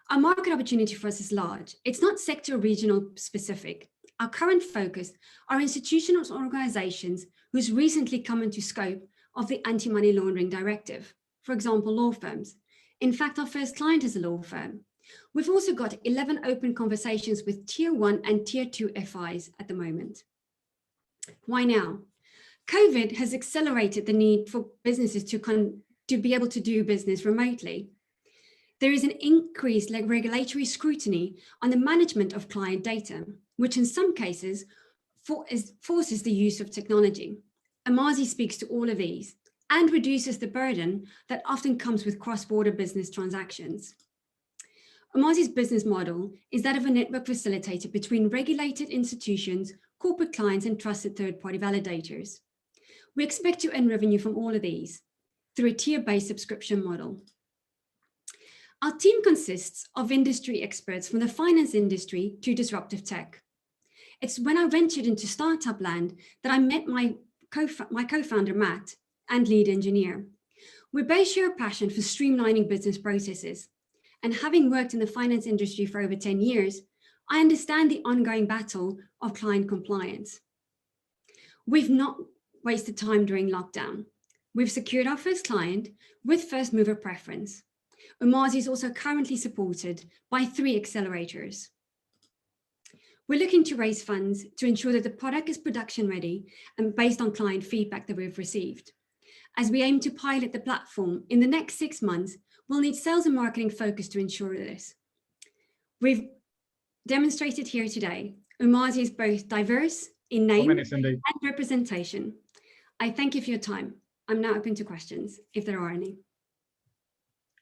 Our market opportunity for us is large. It's not sector or regional specific. Our current focus are institutional organizations who's recently come into scope of the Anti-Money Laundering Directive, for example, law firms. In fact, our first client is a law firm. We've also got 11 open conversations with Tier 1 and Tier 2 FIs at the moment. Why now? COVID has accelerated the need for businesses to be able to do business remotely. There is an increased regulatory scrutiny on the management of client data, which in some cases forces the use of technology. Amazi speaks to all of these and reduces the burden that often comes with cross-border business transactions. Amazi's business model is that of a network facilitator between regulated institutions, corporate clients, and trusted third-party validators. We expect to earn revenue from all of these through a tier-based subscription model. Our team consists of industry experts from the finance industry to disruptive tech. It's when I ventured into startup land that I met my co-founder, Matt, and lead engineer. We both share a passion for streamlining business processes. And having worked in the finance industry for over 10 years, I understand the ongoing battle of client compliance. We've not wasted time during lockdown. We've secured our first client with first mover preference. Amazi is also currently supported by 3 accelerators. We're looking to raise funds to ensure that the product is production ready and based on client feedback that we've received. As we aim to pilot the platform in the next 6 months, we'll need sales and marketing focus to ensure this. We've demonstrated here today, Amazi is both diverse in name and representation. I thank you for your time. I'm now open to questions, if there are any.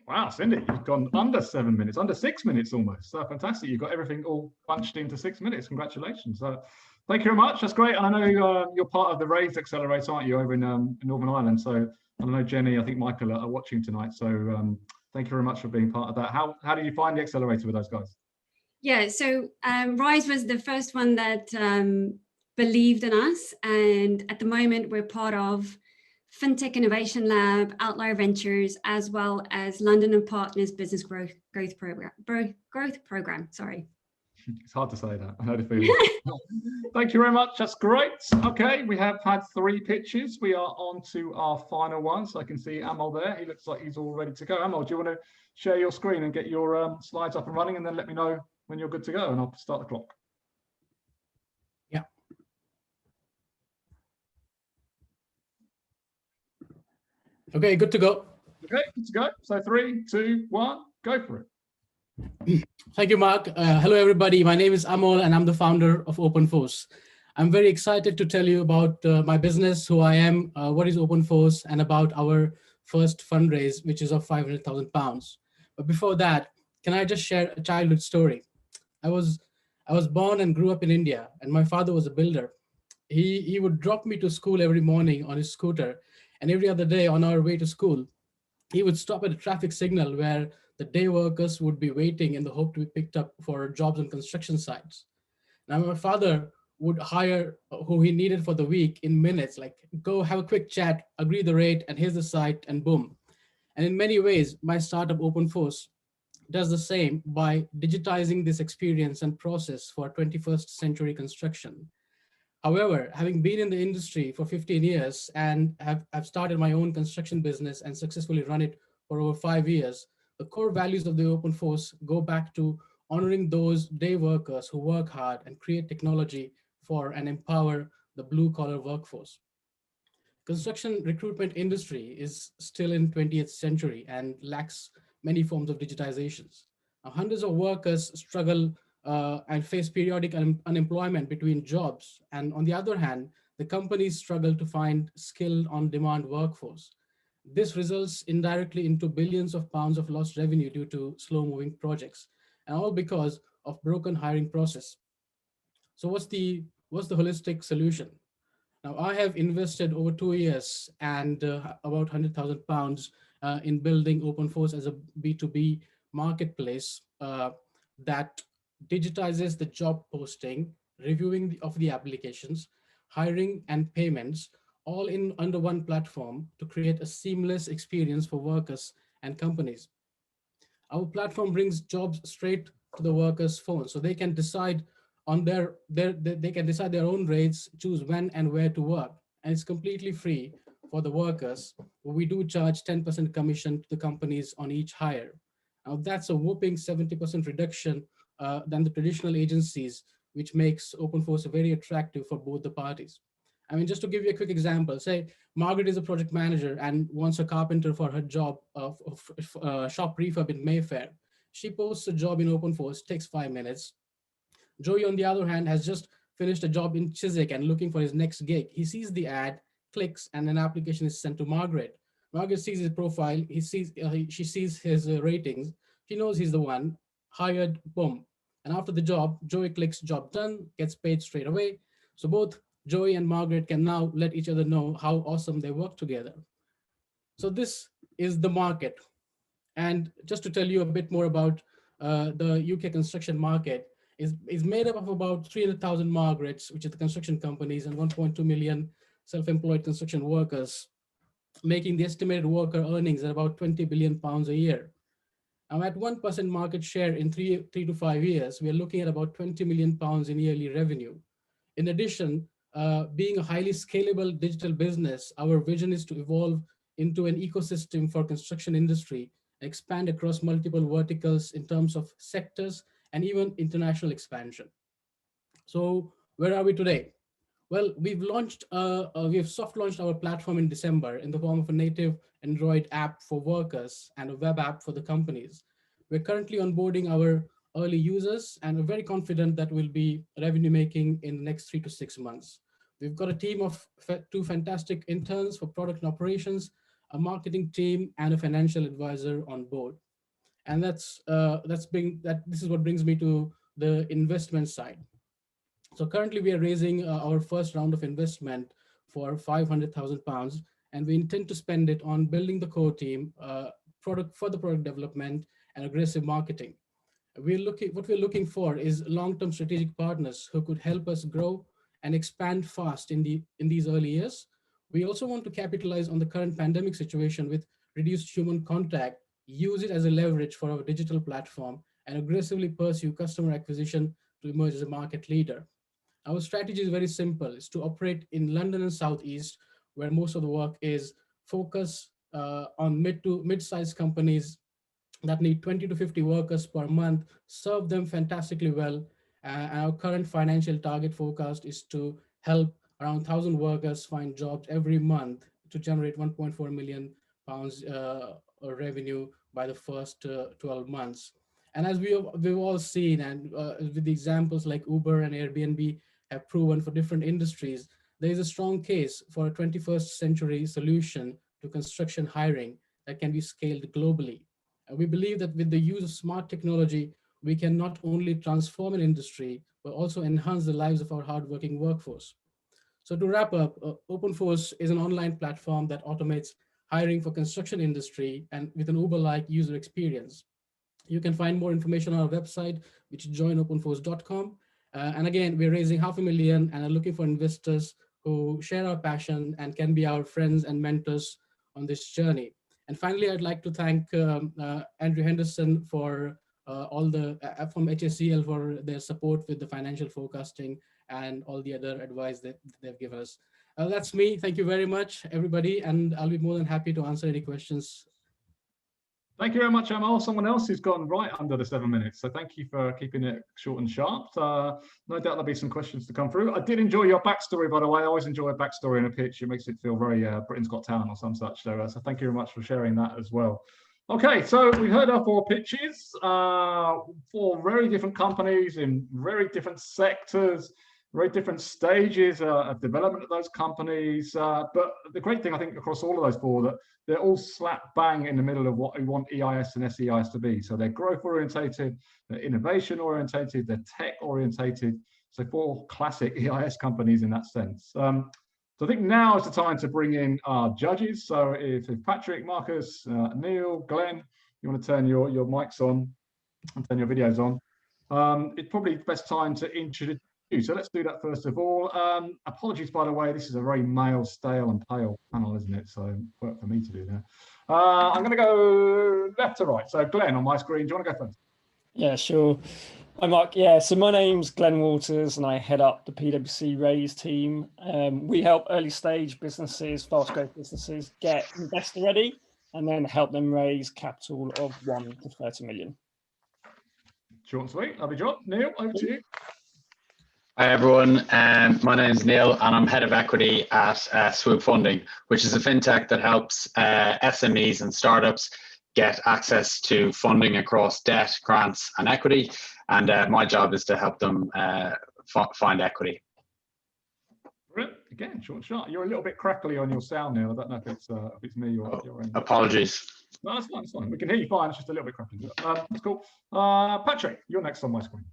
Wow, Cindy, you've gone under 7 minutes, under 6 minutes almost. So fantastic. You've got everything all bunched into 6 minutes. Congratulations. Thank you very much. That's great. And I know you're part of the RAISE Accelerator, aren't you, over in Northern Ireland? So I know Jenny, I think Michael are watching tonight. So thank you very much for being part of that. How did you find the accelerator with those guys? Yeah, so RAISE was the first one that believed in us. And at the moment, we're part of FinTech Innovation Lab, Outlier Ventures, as well as London and Partners Business Growth Program. Sorry. It's hard to say that. I know the feeling. Thank you very much. That's great. Okay, we have had 3 pitches. We are on to our final one. So I can see Amal there. He looks like he's all ready to go. Amal, do you want to share your screen and get your slides up and running, and then let me know when you're good to go, and I'll start the clock. Yeah. Okay, good to go. Okay, good to go. So 3, 2, 1, go for it. Thank you, Mark. Hello, everybody. My name is Amol, and I'm the founder of OpenForce. I'm very excited to tell you about my business, who I am, what is OpenForce, and about our first fundraise, which is of £500,000. But before that, can I just share a childhood story? I was born and grew up in India, and my father was a builder. He would drop me to school every morning on his scooter, and every other day on our way to school, he would stop at a traffic signal where the day workers would be waiting in the hope to be picked up for jobs on construction sites. Now, my father would hire who he needed for the week in minutes, like go have a quick chat, agree the rate, and here's the site, and boom. And in many ways, my startup OpenForce does the same by digitizing this experience and process for 21st century construction. However, having been in the industry for 15 years and have started my own construction business and successfully run it for over 5 years, the core values of the OpenForce go back to honoring those day workers who work hard and create technology for and empower the blue-collar workforce. Construction recruitment industry is still in 20th century and lacks many forms of digitizations. Now, hundreds of workers struggle and face periodic unemployment between jobs. And on the other hand, the companies struggle to find skilled on-demand workforce. This results indirectly into billions of pounds of lost revenue due to slow-moving projects, and all because of broken hiring process. So what's the holistic solution? Now, I have invested over 2 years and about £100,000 in building OpenForce as a B2B marketplace that digitizes the job posting, reviewing of the applications, hiring and payments, all in under one platform to create a seamless experience for workers and companies. Our platform brings jobs straight to the workers' phone, so they can decide on they can decide their own rates, choose when and where to work, and it's completely free for the workers. We do charge 10% commission to the companies on each hire. Now that's a whopping 70% reduction than the traditional agencies, which makes OpenForce very attractive for both the parties. I mean, just to give you a quick example, say Margaret is a project manager and wants a carpenter for her job of shop refurb in Mayfair. She posts a job in OpenForce, takes 5 minutes. Joey, on the other hand, has just finished a job in Chiswick and looking for his next gig. He sees the ad, clicks, and an application is sent to Margaret. Margaret sees his profile. She sees his ratings. She knows he's the one. Hired, boom. And after the job, Joey clicks job done, gets paid straight away. So both Joey and Margaret can now let each other know how awesome they work together. So this is the market. And just to tell you a bit more about the UK construction market, is made up of about 300,000 Margarets, which are the construction companies, and 1.2 million self-employed construction workers, making the estimated worker earnings at about £20 billion a year. Now, at 1% market share in 3 to 5 years, we are looking at about £20 million in yearly revenue. In addition, being a highly scalable digital business, our vision is to evolve into an ecosystem for construction industry, expand across multiple verticals in terms of sectors and even international expansion. So where are we today? Well, we've soft launched our platform in December in the form of a native Android app for workers and a web app for the companies. We're currently onboarding our early users and we're very confident that we'll be revenue making in the next 3 to 6 months. We've got a team of 2 fantastic interns for product and operations, a marketing team, and a financial advisor on board. And this is what brings me to the investment side. So currently we are raising our first round of investment for £500,000, and we intend to spend it on building the core team, further product development, and aggressive marketing. What we're looking for is long-term strategic partners who could help us grow and expand fast in these early years. We also want to capitalize on the current pandemic situation with reduced human contact, use it as a leverage for our digital platform, and aggressively pursue customer acquisition to emerge as a market leader. Our strategy is very simple. It's to operate in London and Southeast, where most of the work is focus on mid-sized companies that need 20 to 50 workers per month, serve them fantastically well. Our current financial target forecast is to help around 1,000 workers find jobs every month to generate £1.4 million revenue by the first 12 months. And as we've all seen, and with the examples like Uber and Airbnb have proven for different industries, there is a strong case for a 21st century solution to construction hiring that can be scaled globally. We believe that with the use of smart technology, we can not only transform an industry, but also enhance the lives of our hardworking workforce. So to wrap up, OpenForce is an online platform that automates hiring for construction industry and with an Uber-like user experience. You can find more information on our website, which is joinopenforce.com. And again, we're raising $500,000 and are looking for investors who share our passion and can be our friends and mentors on this journey. And finally, I'd like to thank Andrew Henderson for from HSCL for their support with the financial forecasting and all the other advice that they've given us. That's me. Thank you very much, everybody. And I'll be more than happy to answer any questions. Thank you very much, Amal. Someone else who's gone right under the 7 minutes. So thank you for keeping it short and sharp. No doubt there'll be some questions to come through. I did enjoy your backstory, by the way. I always enjoy a backstory in a pitch. It makes it feel very Britain's Got Talent or some such. So thank you very much for sharing that as well. Okay, so we heard our 4 pitches, 4 very different companies in very different sectors, very different stages of development of those companies. But the great thing, I think, across all of those 4, that they're all slap bang in the middle of what we want EIS and SEIS to be. So they're growth orientated, they're innovation orientated, they're tech orientated. So 4 classic EIS companies in that sense. So I think now is the time to bring in our judges. So if Patrick, Marcus, Neil, Glenn, you want to turn your mics on and turn your videos on, it's probably the best time to introduce you. So let's do that first of all. Apologies, by the way, this is a very male, stale and pale panel, isn't it? So work for me to do that. I'm going to go left to right. So Glenn on my screen, do you want to go first? Yeah, sure. Hi, Mark. Yeah, so my name's Glenn Walters and I head up the PwC Raise team. We help early stage businesses, fast growth businesses get investor ready and then help them raise capital of 1 to 30 million. Short and sweet. Lovely job. Neil, over to you. Hi everyone, my name is Neil and I'm head of equity at Swoop Funding, which is a fintech that helps SMEs and startups get access to funding across debt, grants and equity. And my job is to help them find equity. Brilliant. Again, short and sharp. You're a little bit crackly on your sound, Neil. I don't know if it's me or your end. Apologies. No, that's fine. It's fine. We can hear you fine. It's just a little bit crackly. That's cool. Patrick, you're next on my screen.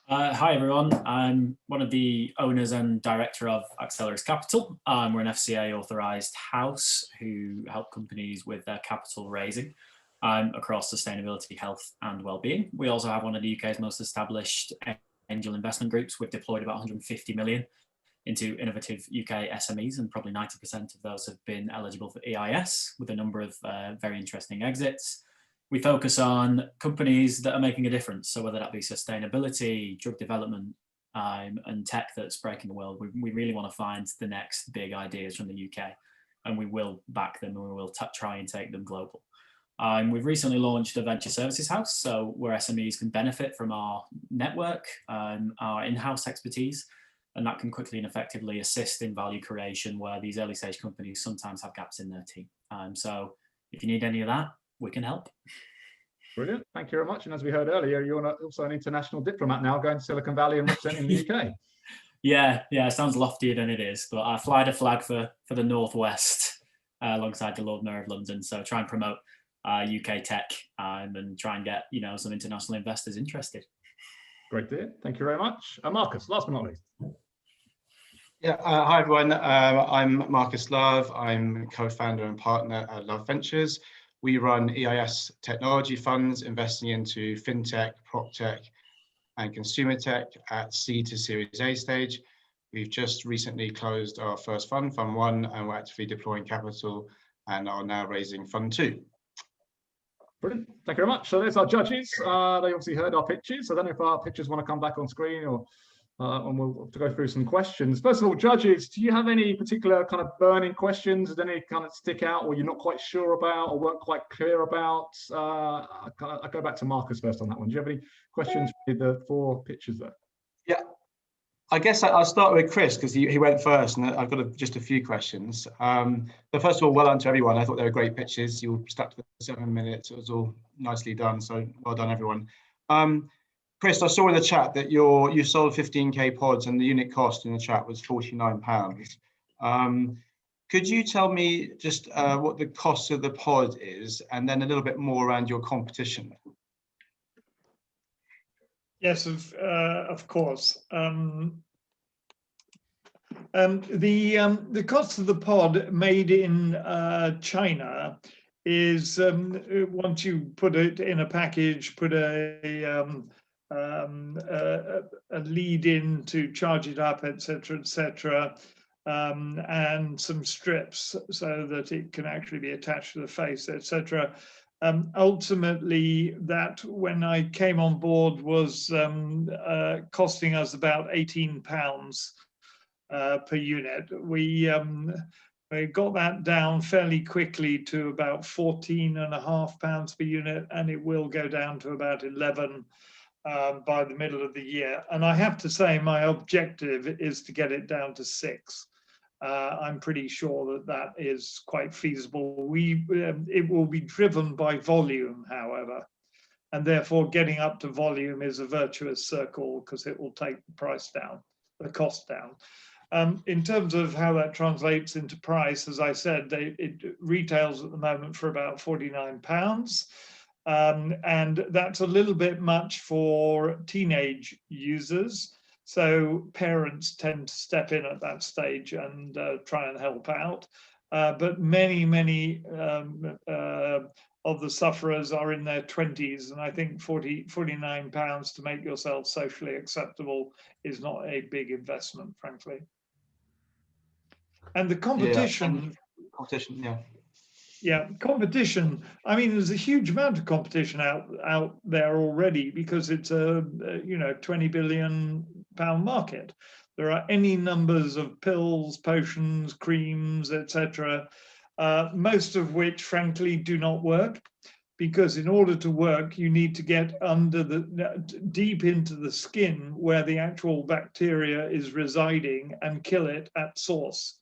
Hi everyone, I'm one of the owners and director of Accelerate Capital. We're an FCA authorised house who help companies with their capital raising across sustainability, health and well-being. We also have one of the UK's most established angel investment groups. We've deployed about 150 million into innovative UK SMEs and probably 90% of those have been eligible for EIS with a number of very interesting exits. We focus on companies that are making a difference. So whether that be sustainability, drug development, and tech that's breaking the world, we really want to find the next big ideas from the UK, and we will back them and we will try and take them global. We've recently launched a venture services house, so where SMEs can benefit from our network, our in-house expertise, and that can quickly and effectively assist in value creation where these early stage companies sometimes have gaps in their team. So if you need any of that, we can help. Brilliant. Thank you very much. And as we heard earlier, you're also an international diplomat now, going to Silicon Valley and representing the UK. Yeah, it sounds loftier than it is, but I fly the flag for the Northwest alongside the Lord Mayor of London. So try and promote UK tech and try and get some international investors interested. Great to hear. Thank you very much. Marcus, last but not least. Yeah, hi everyone. I'm Marcus Love. I'm co-founder and partner at Love Ventures. We run EIS technology funds, investing into fintech, prop tech, and consumer tech at C to Series A stage. We've just recently closed our first fund, Fund 1, and we're actively deploying capital and are now raising Fund 2. Brilliant. Thank you very much. So there's our judges. They obviously heard our pitches. I don't know if our pitchers want to come back on screen or and we'll go through some questions. First of all, judges, do you have any particular kind of burning questions? Did any kind of stick out or you're not quite sure about or weren't quite clear about? I'll go back to Marcus first on that one. Do you have any questions for the 4 pitchers there? Yeah, I guess I'll start with Chris because he went first and I've got just a few questions. But first of all, well done to everyone. I thought they were great pitches. You stuck to the 7 minutes. It was all nicely done. So well done, everyone. Chris, I saw in the chat that you sold 15k pods and the unit cost in the chat was £49. Could you tell me just what the cost of the pod is and then a little bit more around your competition? Yes, of course. The cost of the pod made in China is once you put it in a package, put a lead in to charge it up, etc., and some strips so that it can actually be attached to the face, etc. Ultimately, that when I came on board was costing us about £18 per unit. We got that down fairly quickly to about £14.50 per unit, and it will go down to about 11 by the middle of the year. And I have to say my objective is to get it down to 6. I'm pretty sure that is quite feasible. It will be driven by volume, however, and therefore getting up to volume is a virtuous circle because it will take the price down, the cost down. In terms of how that translates into price, as I said, it retails at the moment for about £49. And that's a little bit much for teenage users. So parents tend to step in at that stage and try and help out. But many of the sufferers are in their 20s, and I think £49 to make yourself socially acceptable is not a big investment, frankly. And the competition, competition. I mean, there's a huge amount of competition out there already, because it's a £20 billion market. There are any numbers of pills, potions, creams, etc., most of which, frankly, do not work, because in order to work, you need to get deep into the skin where the actual bacteria is residing and kill it at source.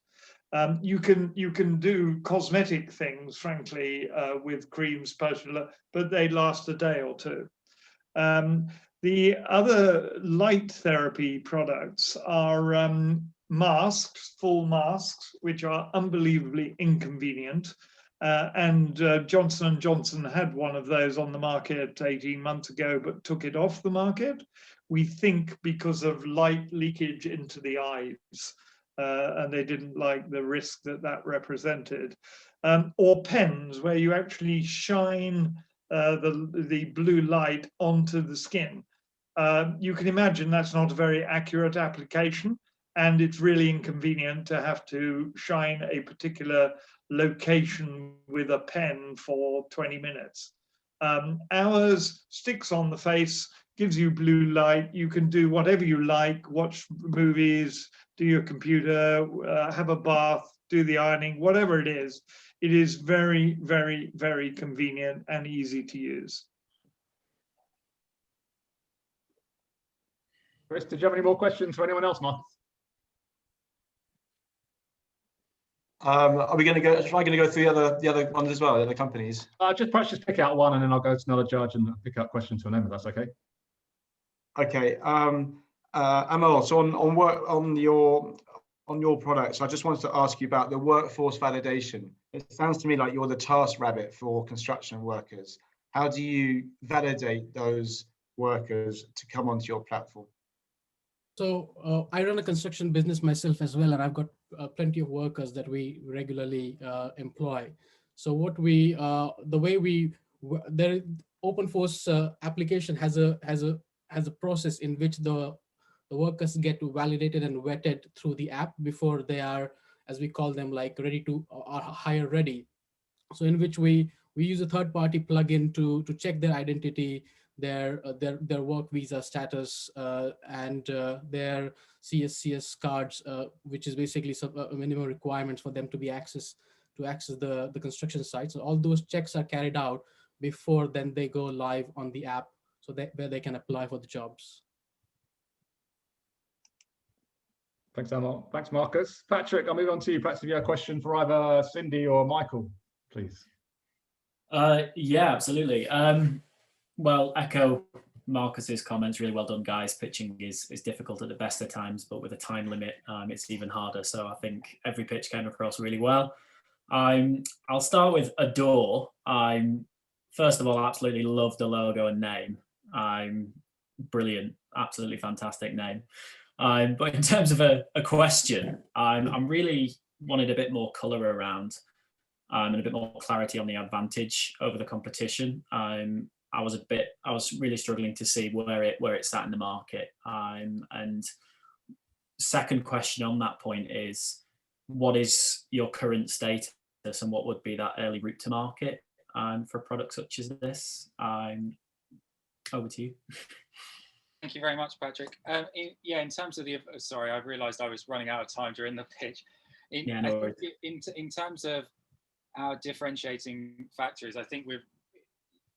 You can do cosmetic things, frankly, with creams, potions, but they last a day or two. The other light therapy products are masks, full masks, which are unbelievably inconvenient. And Johnson & Johnson had one of those on the market 18 months ago, but took it off the market. We think because of light leakage into the eyes. And they didn't like the risk that represented. Or pens, where you actually shine the blue light onto the skin. You can imagine that's not a very accurate application, and it's really inconvenient to have to shine a particular location with a pen for 20 minutes. Ours sticks on the face, gives you blue light. You can do whatever you like, watch movies, do your computer, have a bath, do the ironing, whatever it is. It is very, very, very convenient and easy to use. Chris, did you have any more questions for anyone else, Mark? Are we going to go? Am I going to go through the other ones as well, the other companies? Perhaps just pick out one, and then I'll go to another judge and pick out questions from them, if that's okay. Okay. Amal, so on your products, I just wanted to ask you about the workforce validation. It sounds to me like you're the task rabbit for construction workers. How do you validate those workers to come onto your platform? So I run a construction business myself as well, and I've got plenty of workers that we regularly employ. So what the way the OpenForce application has a process in which the workers get validated and vetted through the app before they are, as we call them, like ready to or hire ready. So in which we use a third-party plugin to check their identity, their work visa status, and their CSCS cards, which is basically some minimum requirements for them to be access the construction site. So all those checks are carried out before then they go live on the app, so where they can apply for the jobs. Thanks, Amal. Thanks, Marcus. Patrick, I'll move on to you. Perhaps if you have a question for either Cindy or Michael, please. Yeah, absolutely. Well, echo Marcus's comments. Really well done, guys. Pitching is difficult at the best of times, but with a time limit, it's even harder. So I think every pitch came across really well. I'll start with Adore. First of all, I absolutely love the logo and name. Brilliant, absolutely fantastic name. But in terms of a question, I'm really wanted a bit more color around and a bit more clarity on the advantage over the competition. I was really struggling to see where it sat in the market. And second question on that point is, what is your current status and what would be that early route to market for a product such as this? Over to you. Thank you very much, Patrick. In terms of sorry, I realised I was running out of time during the pitch. In terms of our differentiating factors, I think we've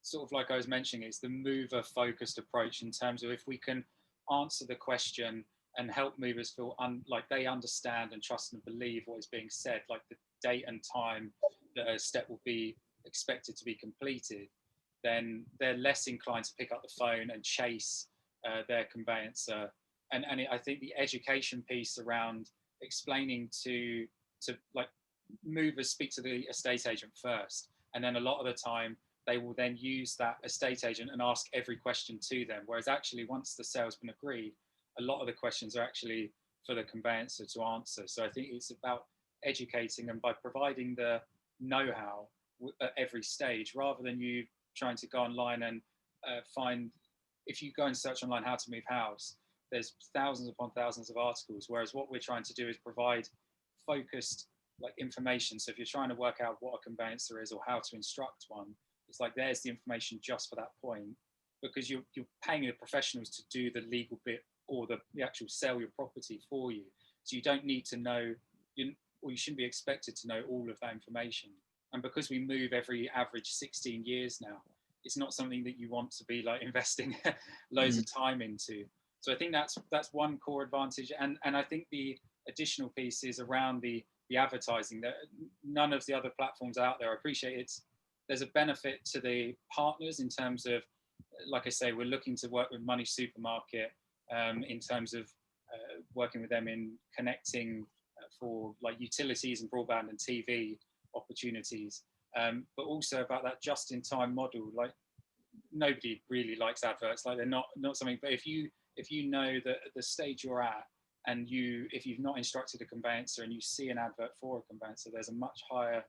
sort of, like I was mentioning, it's the mover focused approach in terms of if we can answer the question and help movers feel like they understand and trust and believe what is being said, like the date and time that a step will be expected to be completed, then they're less inclined to pick up the phone and chase their conveyancer. And I think the education piece around explaining to like movers speak to the estate agent first, and then a lot of the time they will then use that estate agent and ask every question to them, whereas actually once the sale's been agreed, a lot of the questions are actually for the conveyancer to answer. So I think it's about educating them by providing the know-how at every stage, rather than you trying to go online and find, if you go and search online how to move house, there's thousands upon thousands of articles, whereas what we're trying to do is provide focused like information. So if you're trying to work out what a conveyancer is or how to instruct one, it's like there's the information just for that point, because you're paying the professionals to do the legal bit or the actual sell your property for you. So you don't need to know, or you shouldn't be expected to know all of that information. And because we move every average 16 years now, it's not something that you want to be like investing loads of time into. So I think that's one core advantage. And I think the additional piece is around the advertising, that none of the other platforms out there, I appreciate there's a benefit to the partners in terms of, like I say, we're looking to work with Money Supermarket in terms of working with them in connecting for like utilities and broadband and TV opportunities, but also about that just-in-time model. Like nobody really likes adverts, like they're not something, but if you know that at the stage you're at, and if you've not instructed a conveyancer and you see an advert for a conveyancer, there's a much higher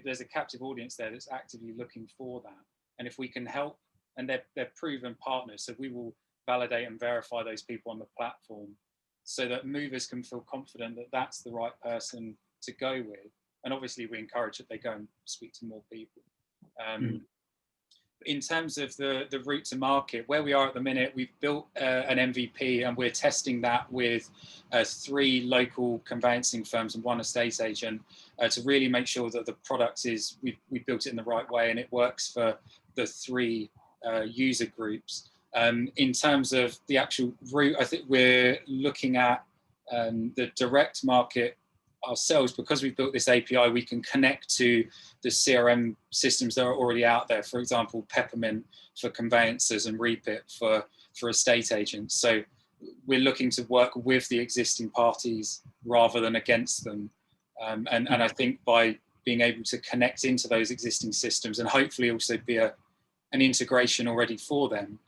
there's a captive audience there that's actively looking for that. And if we can help, and they're proven partners, so we will validate and verify those people on the platform so that movers can feel confident that that's the right person to go with. And obviously we encourage that they go and speak to more people. In terms of the route to market, where we are at the minute, we've built an MVP, and we're testing that with 3 local conveyancing firms and 1 estate agent to really make sure that the product we built it in the right way and it works for the 3 user groups. In terms of the actual route, I think we're looking at the direct market ourselves. Because we've built this API, we can connect to the CRM systems that are already out there. For example, Peppermint for conveyancers and Repit for estate agents. So we're looking to work with the existing parties rather than against them. And I think by being able to connect into those existing systems and hopefully also be an integration already for them,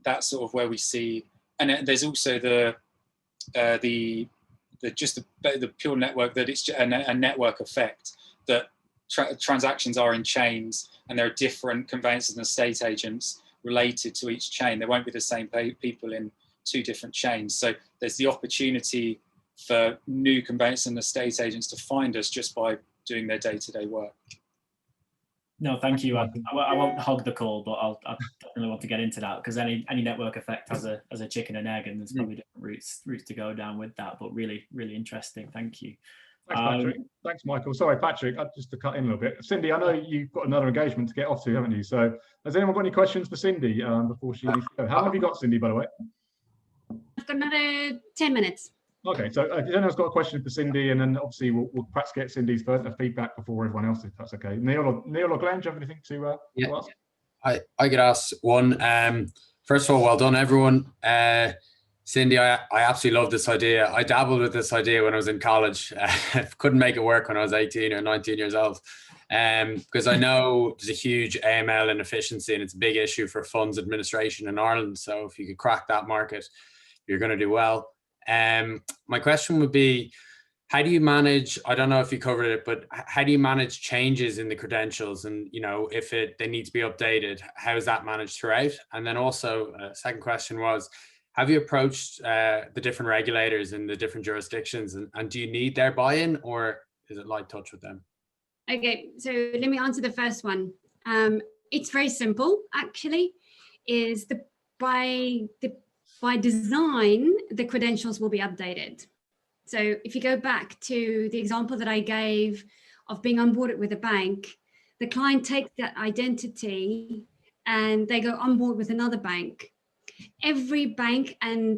that's sort of where we see. And there's also the pure network, that it's a network effect, that transactions are in chains and there are different conveyancers and estate agents related to each chain. There won't be the same people in 2 different chains. So there's the opportunity for new conveyancers and estate agents to find us just by doing their day-to-day work. No, thank you. I won't hog the call, but I definitely want to get into that, because any network effect has a chicken and egg, and there's probably different routes to go down with that. But really, really interesting. Thank you. Thanks, Patrick. Thanks, Michael. Sorry, Patrick, just to cut in a little bit. Cindy, I know you've got another engagement to get off to, haven't you? So has anyone got any questions for Cindy before she leaves? How long have you got, Cindy, by the way? I've got another 10 minutes. Okay, so if anyone's got a question for Cindy, and then obviously we'll perhaps get Cindy's feedback before everyone else, if that's okay. Neil or Glenn, do you have anything to ask? I could ask one. First of all, well done, everyone. Cindy, I absolutely love this idea. I dabbled with this idea when I was in college. Couldn't make it work when I was 18 or 19 years old. Because I know there's a huge AML inefficiency, and it's a big issue for funds administration in Ireland. So if you could crack that market, you're going to do well. My question would be, how do you manage, I don't know if you covered it, but how do you manage changes in the credentials, and if they need to be updated, how is that managed throughout? And then also second question was, have you approached the different regulators in the different jurisdictions, and do you need their buy-in, or is it light touch with them? Okay, so let me answer the first one. It's very simple, actually. By design, the credentials will be updated. So if you go back to the example that I gave of being onboarded with a bank, the client takes that identity and they go on board with another bank. Every bank and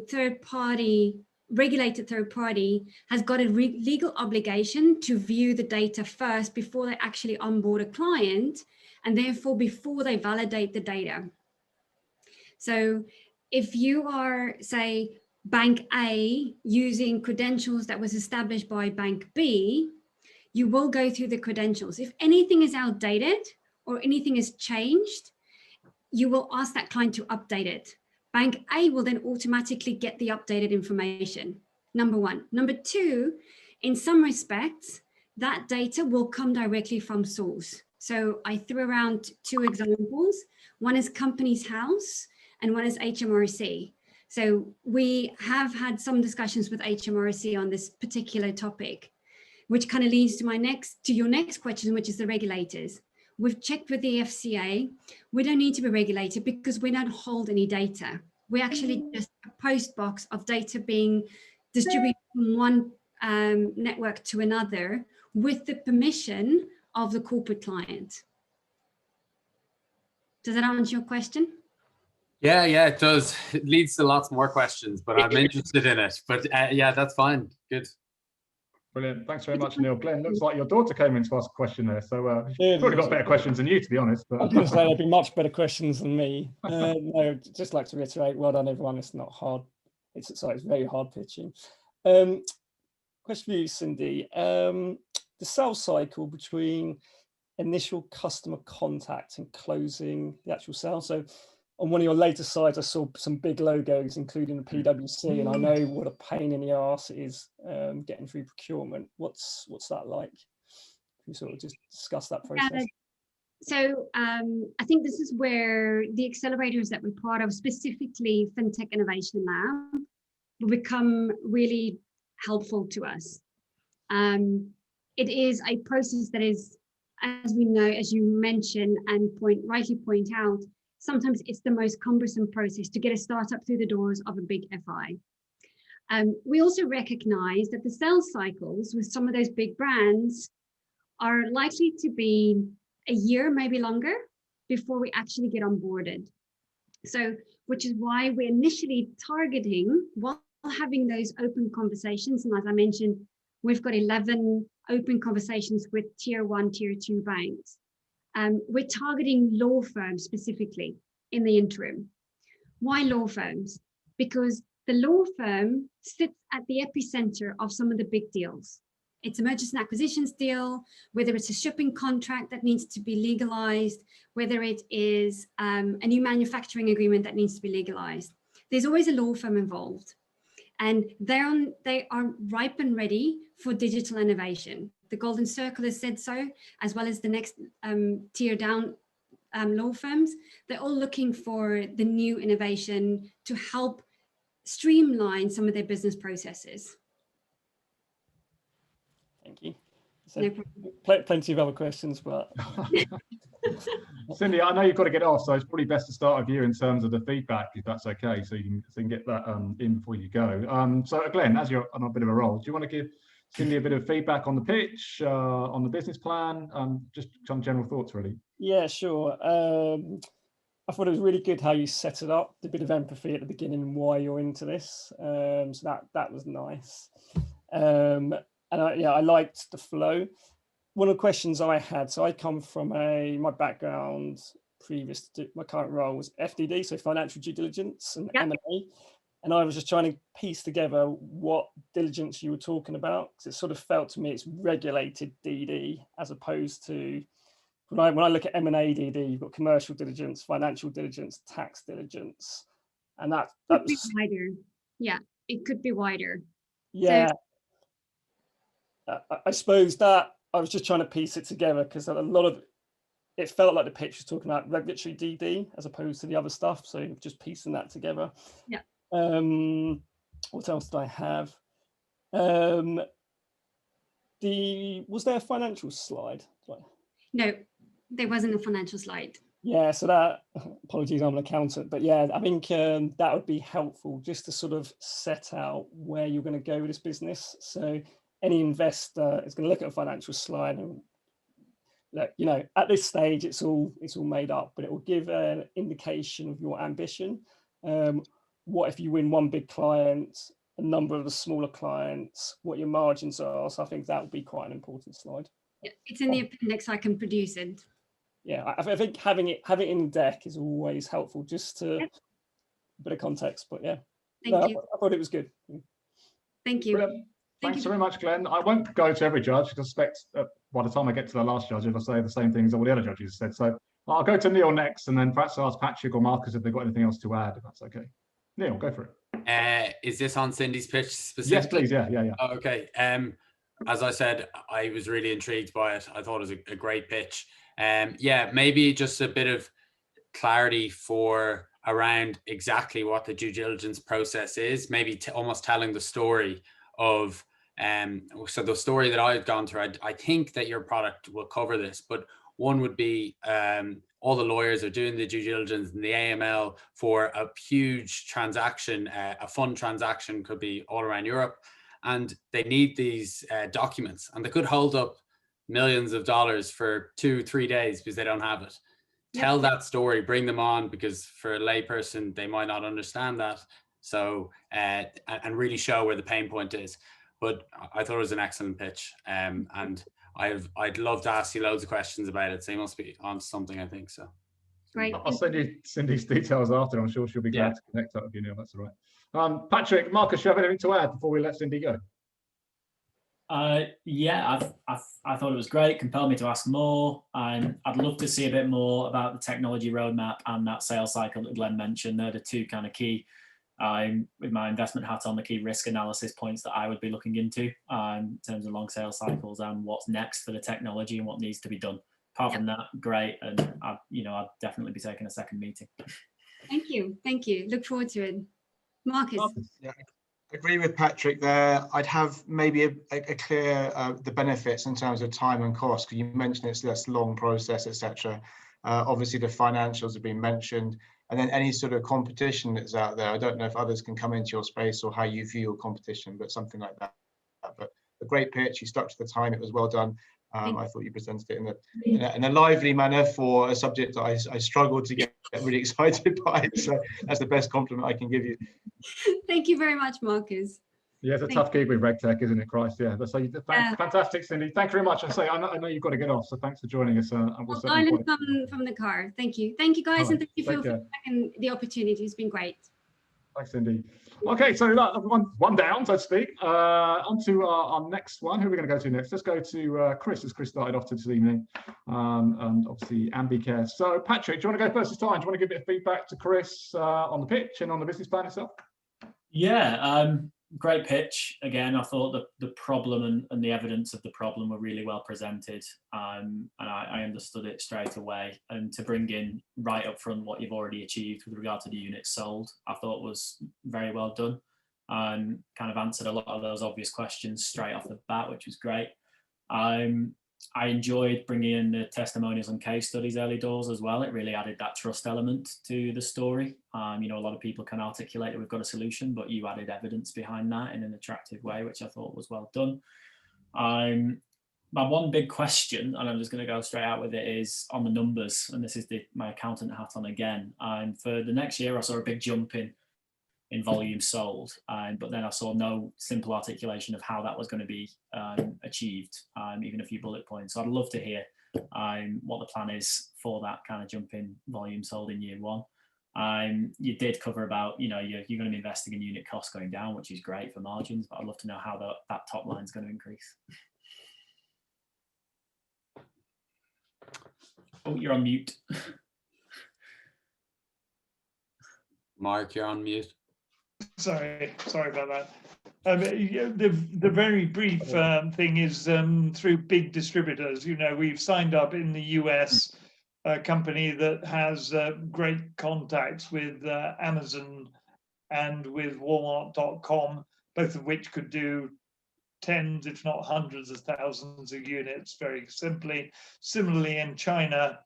regulated third party has got a legal obligation to view the data first before they actually onboard a client, and therefore before they validate the data. So if you are, say, Bank A using credentials that was established by Bank B, you will go through the credentials. If anything is outdated or anything is changed, you will ask that client to update it. Bank A will then automatically get the updated information, number one. Number two, in some respects, that data will come directly from source. So I threw around two examples. One is Companies House and one is HMRC. So we have had some discussions with HMRC on this particular topic, which kind of leads to your next question, which is the regulators. We've checked with the FCA. We don't need to be regulated because we don't hold any data. We actually just a post box of data being distributed from one network to another with the permission of the corporate client. Does that answer your question? Yeah, it does. It leads to lots more questions, but I'm interested in it. But yeah, that's fine. Good. Brilliant. Thanks very much, Neil. Glenn, looks like your daughter came in to ask a question there. So she's probably got better questions than you, to be honest. But I was going to say there'd be much better questions than me. No, just like to reiterate, well done, everyone. It's not hard. It's very hard pitching. Question for you, Cindy. The sales cycle between initial customer contact and closing the actual sale. So on one of your later slides, I saw some big logos, including the PwC, and I know what a pain in the arse it is getting through procurement. What's that like? Can you sort of just discuss that process? So I think this is where the accelerators that we're part of, specifically FinTech Innovation Lab, will become really helpful to us. It is a process that is, as we know, as you mentioned and rightly point out, sometimes it's the most cumbersome process to get a startup through the doors of a big FI. We also recognize that the sales cycles with some of those big brands are likely to be a year, maybe longer, before we actually get onboarded. So, which is why we're initially targeting, while having those open conversations, and as I mentioned, we've got 11 open conversations with tier 1, tier 2 banks. We're targeting law firms specifically in the interim. Why law firms? Because the law firm sits at the epicenter of some of the big deals. It's a mergers and acquisitions deal, whether it's a shipping contract that needs to be legalized, whether it is a new manufacturing agreement that needs to be legalized. There's always a law firm involved, and they are ripe and ready for digital innovation. The Golden Circle has said so, as well as the next tier down law firms. They're all looking for the new innovation to help streamline some of their business processes. Thank you. So No plenty of other questions, but Cindy, I know you've got to get off, so it's probably best to start with you in terms of the feedback, if that's okay, so you can get that in before you go. So Glenn, as you're on a bit of a roll, do you want to give Cindy a bit of feedback on the pitch, on the business plan, just some general thoughts, really? Yeah, sure. I thought it was really good how you set it up, the bit of empathy at the beginning and why you're into this. So that was nice. And I liked the flow. One of the questions I had, so I come from my background previous to my current role was FDD, so financial due diligence and M&A. And I was just trying to piece together what diligence you were talking about, because it sort of felt to me it's regulated DD as opposed to, when I look at M&A DD, you've got commercial diligence, financial diligence, tax diligence. And that could be wider. Yeah, it could be wider. Yeah. So, I suppose that I was just trying to piece it together because a lot of it felt like the pitch was talking about regulatory DD as opposed to the other stuff. So just piecing that together. Yeah. What else did I have? Was there a financial slide? No, there wasn't a financial slide. Yeah, so that, apologies, I'm an accountant, but yeah, I think that would be helpful just to sort of set out where you're going to go with this business. So any investor is going to look at a financial slide and look, at this stage, it's all made up, but it will give an indication of your ambition. What if you win one big client, a number of the smaller clients, what your margins are. So I think that would be quite an important slide. Yeah, it's in the appendix. I can produce it. Yeah, I think having it in the deck is always helpful, just to a bit of context. But yeah, Thank you. I thought it was good. Thank you. Brilliant. Thanks very much, Glenn. I won't go to every judge, because I suspect by the time I get to the last judge, it'll say the same things all the other judges said. So I'll go to Neil next, and then perhaps I'll ask Patrick or Marcus if they've got anything else to add, if that's okay. Neil, go for it. Is this on Cindy's pitch specifically? Yes, please. Yeah. Oh, okay. As I said, I was really intrigued by it. I thought it was a great pitch. Yeah, maybe just a bit of clarity for around exactly what the due diligence process is. Maybe almost telling the story of. So the story that I've gone through, I think that your product will cover this, but one would be all the lawyers are doing the due diligence and the AML for a huge transaction, a fund transaction, could be all around Europe, and they need these documents, and they could hold up millions of dollars for 2-3 days because they don't have it. Tell that story, bring them on, because for a layperson, they might not understand that. So, and really show where the pain point is. But I thought it was an excellent pitch, and I'd love to ask you loads of questions about it. So you must be on something, I think. So Great. I'll send you Cindy's details after. I'm sure she'll be glad to connect up with you, Neil. That's all right. Patrick, Marcus, you have anything to add before we let Cindy go? Yeah, I thought it was great. Compelled me to ask more. I'd love to see a bit more about the technology roadmap and that sales cycle that Glenn mentioned. They're the two kind of key. With my investment hat on, the key risk analysis points that I would be looking into in terms of long sales cycles and what's next for the technology and what needs to be done. Apart from that, great, and I'd definitely be taking a second meeting. Thank you. Look forward to it. Marcus. Yeah, I agree with Patrick there. I'd have maybe a clear the benefits in terms of time and cost, because you mentioned it's less long process, etc. Obviously, the financials have been mentioned. And then any sort of competition that's out there. I don't know if others can come into your space or how you view your competition, but something like that. But a great pitch, you stuck to the time, it was well done. I thought you presented it in a lively manner for a subject that I struggled to get really excited by. So that's the best compliment I can give you. Thank you very much, Marcus. Yeah, it's a tough gig with RegTech, isn't it, Christ? Yeah. So fantastic, Cindy. Thank you very much. I know you've got to get off, so thanks for joining us. Well, Ireland from the car. Thank you, guys, and thank you for the opportunity. It's been great. Thanks, Cindy. Okay, so one down, so to speak. On to our next one. Who are we going to go to next? Let's go to Chris, as Chris started off this evening, and obviously Ambicare. So Patrick, do you want to go first this time? Do you want to give a bit of feedback to Chris on the pitch and on the business plan itself? Yeah. Great pitch. Again, I thought the problem and the evidence of the problem were really well presented, and I understood it straight away. And to bring in right up front what you've already achieved with regard to the units sold, I thought was very well done, and kind of answered a lot of those obvious questions straight off the bat, which was great. I enjoyed bringing in the testimonials and case studies early doors as well. It really added that trust element to the story. A lot of people can articulate that we've got a solution, but you added evidence behind that in an attractive way, which I thought was well done. My one big question, and I'm just going to go straight out with it, is on the numbers. And this is my accountant hat on again. For the next year, I saw a big jump in volume sold, but then I saw no simple articulation of how that was going to be achieved, even a few bullet points. So I'd love to hear what the plan is for that kind of jump in volume sold in year one. You did cover about, you're going to be investing in unit costs going down, which is great for margins, but I'd love to know how that top line is going to increase. Oh, you're on mute. Mark, you're on mute. Sorry about that. The very brief thing is through big distributors. We've signed up in the US a company that has great contacts with Amazon and with Walmart.com, both of which could do tens, if not hundreds of thousands of units very simply. Similarly, in China,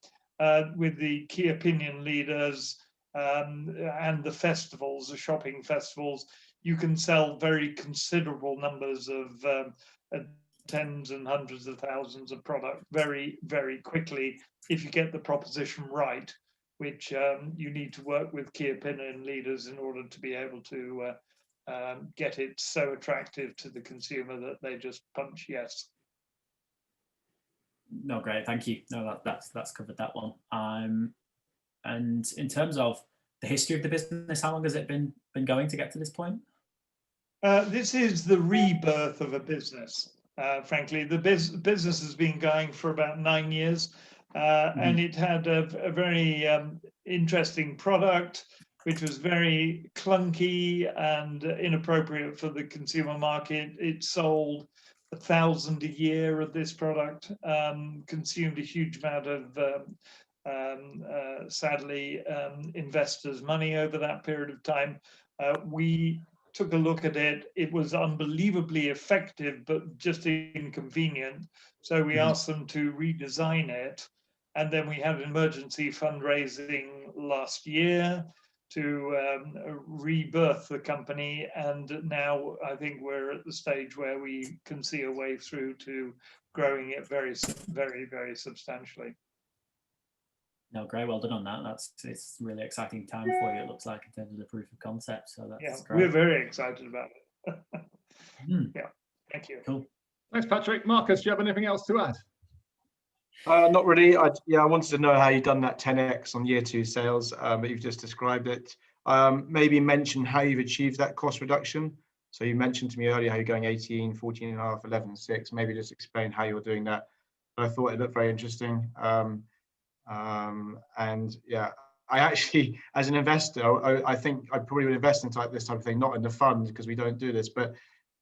with the key opinion leaders, and the festivals, the shopping festivals, you can sell very considerable numbers of tens and hundreds of thousands of product very, very quickly if you get the proposition right, which you need to work with key opinion leaders in order to be able to get it so attractive to the consumer that they just punch yes. No, great, thank you. No, that's covered that one. And in terms of the history of the business, how long has it been going to get to this point? This is the rebirth of a business. Frankly, the business has been going for about 9 years, and it had a very interesting product, which was very clunky and inappropriate for the consumer market. It sold 1,000 a year of this product, consumed a huge amount of sadly, investors' money over that period of time. We took a look at it. It was unbelievably effective, but just inconvenient. So we asked them to redesign it. And then we had an emergency fundraising last year to rebirth the company. And now I think we're at the stage where we can see a way through to growing it very, very, very substantially. No, great, well done on that. It's a really exciting time for you, it looks like, in terms of the proof of concept. So that's great. We're very excited about it. Yeah, thank you. Cool. Thanks, Patrick. Marcus, do you have anything else to add? Not really. I wanted to know how you've done that 10x on year 2 sales, but you've just described it. Maybe mention how you've achieved that cost reduction. So you mentioned to me earlier how you're going 18, 14 and a half, 11, 6. Maybe just explain how you're doing that. But I thought it looked very interesting. And yeah, I actually, as an investor, I think I probably would invest in this type of thing, not in the fund because we don't do this, but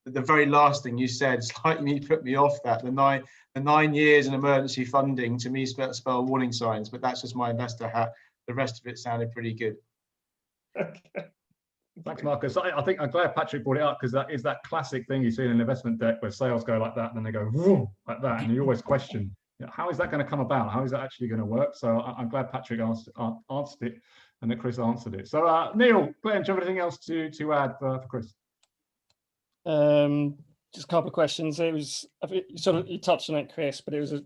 the very last thing you said slightly put me off that. The 9 years in emergency funding to me spell warning signs, but that's just my investor hat. The rest of it sounded pretty good. Thanks, Marcus. I think I'm glad Patrick brought it up because that is that classic thing you see in an investment deck where sales go like that and then they go vroom, like that, and you always question, how is that going to come about? How is that actually going to work? So I'm glad Patrick answered it and that Chris answered it. So Neil, Glenn, do you have anything else to add for Chris? Just a couple of questions. It was you touched on it, Chris, but it was a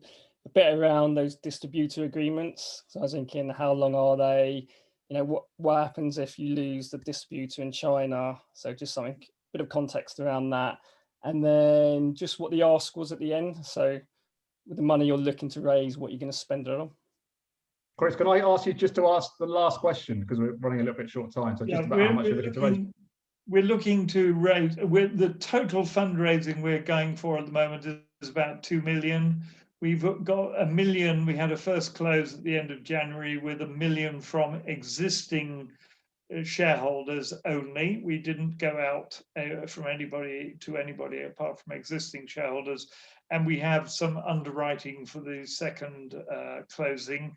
bit around those distributor agreements. So I was thinking, how long are they? You know, what happens if you lose the distributor in China? So just something, a bit of context around that, and then just what the ask was at the end. So with the money you're looking to raise, what you're going to spend it on. Chris, can I ask you just to ask the last question because we're running a little bit short time? So just about how much you're looking to raise. We're looking to raise, the total fundraising we're going for at the moment is about 2 million. We've got 1 million. We had a first close at the end of January with 1 million from existing shareholders only. We didn't go out from anybody to anybody apart from existing shareholders. And we have some underwriting for the second closing.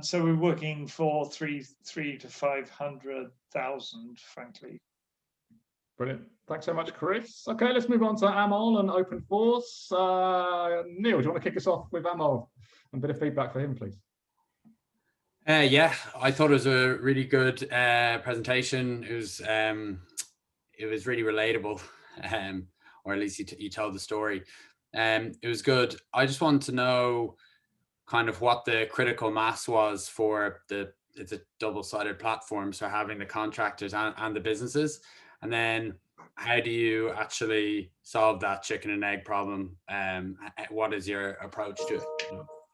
So we're working for 300 to 500,000, frankly. Brilliant. Thanks so much, Chris. Okay, let's move on to Amol and Open Force. Neil, do you want to kick us off with Amol and a bit of feedback for him, please? Yeah, I thought it was a really good presentation. It was really relatable, or at least you told the story. It was good. I just want to know kind of what the critical mass was for it's a double-sided platform, so having the contractors and the businesses. And then how do you actually solve that chicken and egg problem? What is your approach to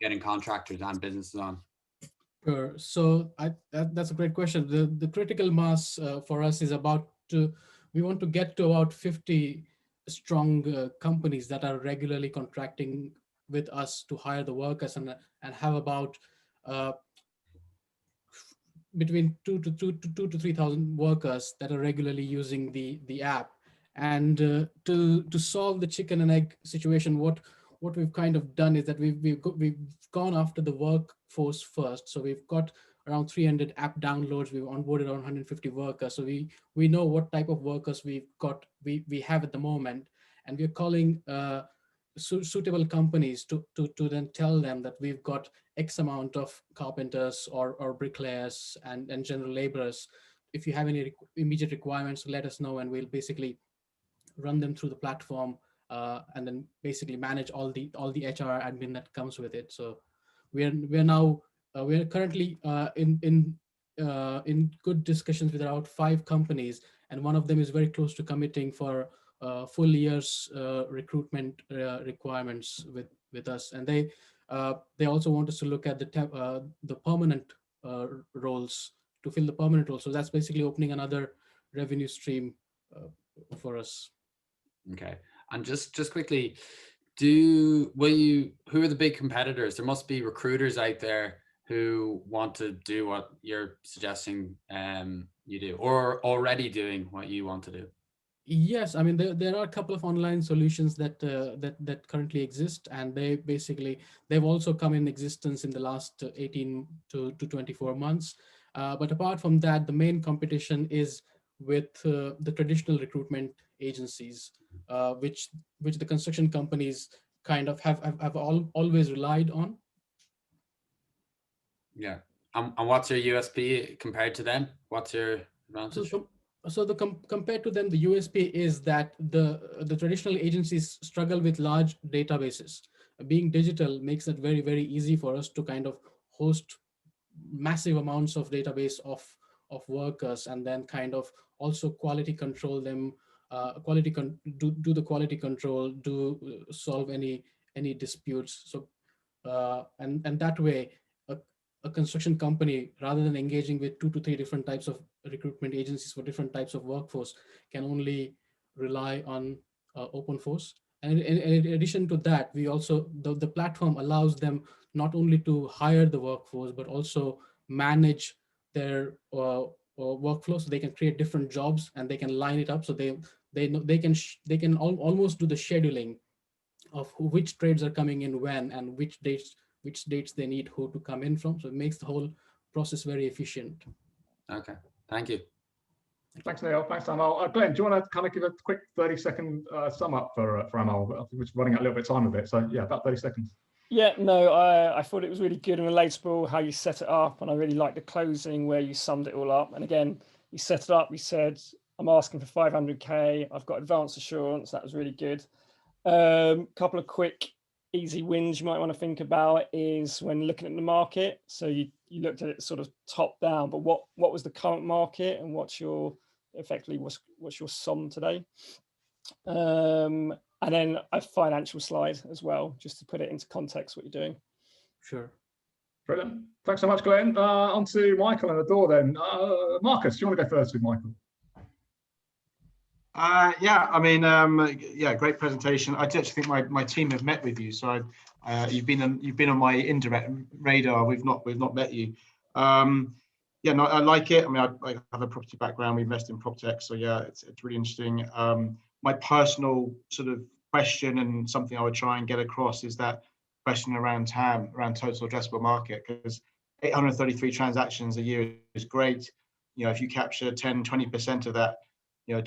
getting contractors and businesses on? Sure. So that's a great question. The critical mass for us is we want to get to about 50 strong companies that are regularly contracting with us to hire the workers and have about between 2,000 to 3,000 workers that are regularly using the app. And to solve the chicken and egg situation, what we've kind of done is that we've gone after the workforce first. So we've got around 300 app downloads. We've onboarded around 150 workers. So we know what type of workers we have at the moment, and we're calling suitable companies to then tell them that we've got X amount of carpenters or bricklayers and general laborers. If you have any immediate requirements, let us know, and we'll basically run them through the platform and then basically manage all the HR admin that comes with it. So we're currently in good discussions with about 5 companies, and one of them is very close to committing for full year's recruitment requirements with us, and they also want us to look at the permanent roles, to fill the permanent roles. So that's basically opening another revenue stream for us. Okay, and just quickly, who are the big competitors? There must be recruiters out there who want to do what you're suggesting you do, or already doing what you want to do? Yes, I mean there are a couple of online solutions that that currently exist, and they've also come in existence in the last 18 to 24 months. But apart from that, the main competition is with the traditional recruitment agencies, which the construction companies kind of have always relied on. Yeah. And what's your USP compared to them? What's your advantage? Compared to them, the USP is that the traditional agencies struggle with large databases. Being digital makes it very, very easy for us to kind of host massive amounts of database of workers, and then kind of also quality control them, do the quality control, solve any disputes. So and that way, a construction company, rather than engaging with 2 to 3 different types of recruitment agencies for different types of workforce, can only rely on OpenForce. And in addition to that, we also, the platform allows them not only to hire the workforce, but also manage their workflow. So they can create different jobs and they can line it up. So they can almost do the scheduling of which trades are coming in when, and which dates they need who to come in from. So it makes the whole process very efficient. Okay, thank you. Thanks, Neil. Thanks, Amal. Glenn, do you want to kind of give a quick 30-second sum up for Amal? I think we're running out a little bit of time with it. So yeah, about 30 seconds. Yeah, no, I thought it was really good and relatable how you set it up, and I really liked the closing where you summed it all up. And again, you set it up, you said, I'm asking for 500K, I've got advance assurance. That was really good. Couple of quick easy wins you might want to think about is when looking at the market. So you looked at it sort of top down, but what was the current market, and what's your sum today? And then a financial slide as well, just to put it into context what you're doing. Sure. Brilliant. Thanks so much, Glenn. On to Michael and the door then. Marcus, do you want to go first with Michael? Yeah, I mean, yeah, great presentation. I actually think my team have met with you, so you've been on my indirect radar. We've not met you. Yeah, no, I like it. I mean, I have a property background. We invest in PropTech, so yeah, it's really interesting. My personal sort of question, and something I would try and get across, is that question around TAM, around total addressable market, because 833 transactions a year is great. You know, if you capture 10-20% of that, you know,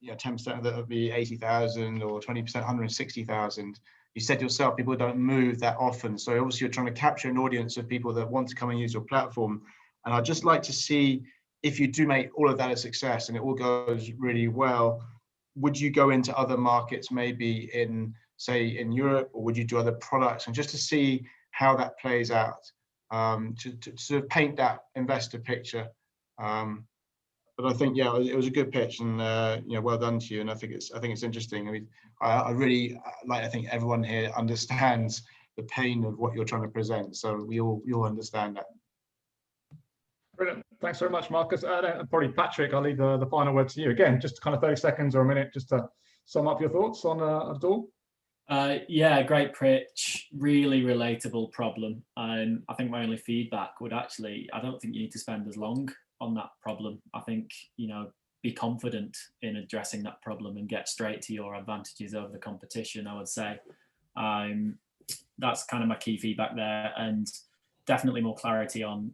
10% of that would be 80,000, or 20%, 160,000. You said yourself, people don't move that often. So obviously you're trying to capture an audience of people that want to come and use your platform. And I'd just like to see, if you do make all of that a success and it all goes really well, would you go into other markets, maybe say in Europe, or would you do other products? And just to see how that plays out, to sort of paint that investor picture. But I think, yeah, it was a good pitch, and you know, well done to you. And I think it's interesting. I mean, I really like. I think everyone here understands the pain of what you're trying to present. So you'll understand that. Brilliant. Thanks very much, Marcus. Probably Patrick, I'll leave the final word to you again. Just kind of 30 seconds or a minute, just to sum up your thoughts on Abdul. Yeah, great pitch, really relatable problem. And I think my only feedback would actually, I don't think you need to spend as long on that problem. I think, you know, be confident in addressing that problem and get straight to your advantages over the competition, I would say. That's kind of my key feedback there, and definitely more clarity on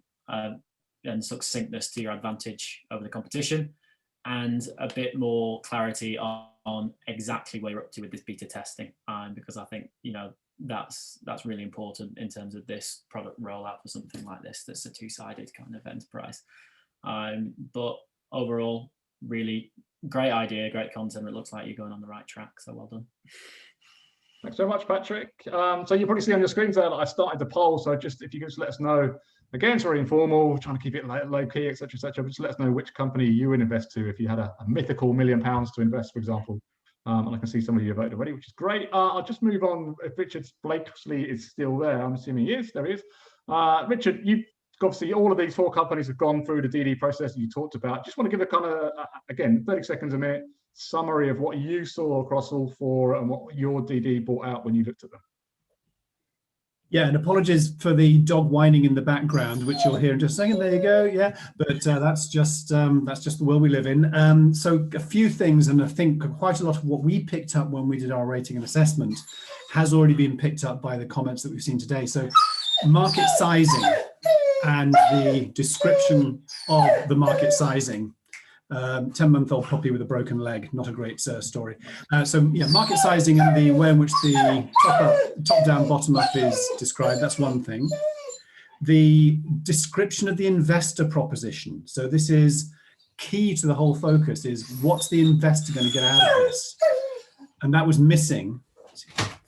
and succinctness to your advantage over the competition, and a bit more clarity on exactly where you're up to with this beta testing, because I think, you know, that's really important in terms of this product rollout for something like this that's a two-sided kind of enterprise. But overall, really great idea, great content. It looks like you're going on the right track, so well done. Thanks so much, Patrick. So you probably see on your screens there that I started the poll. So just, if you could just let us know, again, it's very informal, trying to keep it low key, etc., etc. But just let us know which company you would invest to if you had a mythical £1 million to invest, for example. And I can see some of you have voted already, which is great. I'll just move on. If Richard Blakesley is still there, I'm assuming he is. There he is. Richard, you obviously, all of these 4 companies have gone through the DD process that you talked about. Just want to give a kind of, again, 30 seconds a minute summary of what you saw across all 4 and what your DD brought out when you looked at them. Yeah, and apologies for the dog whining in the background, which you'll hear in just a second. There you go. Yeah, but that's just the world we live in. So a few things, and I think quite a lot of what we picked up when we did our rating and assessment has already been picked up by the comments that we've seen today. So market sizing and the description of the market sizing. 10-month-old puppy with a broken leg, not a great story. So yeah, market sizing and the way in which the top down, bottom up is described, that's one thing. The description of the investor proposition. So this is key to the whole focus, is what's the investor going to get out of this? And that was missing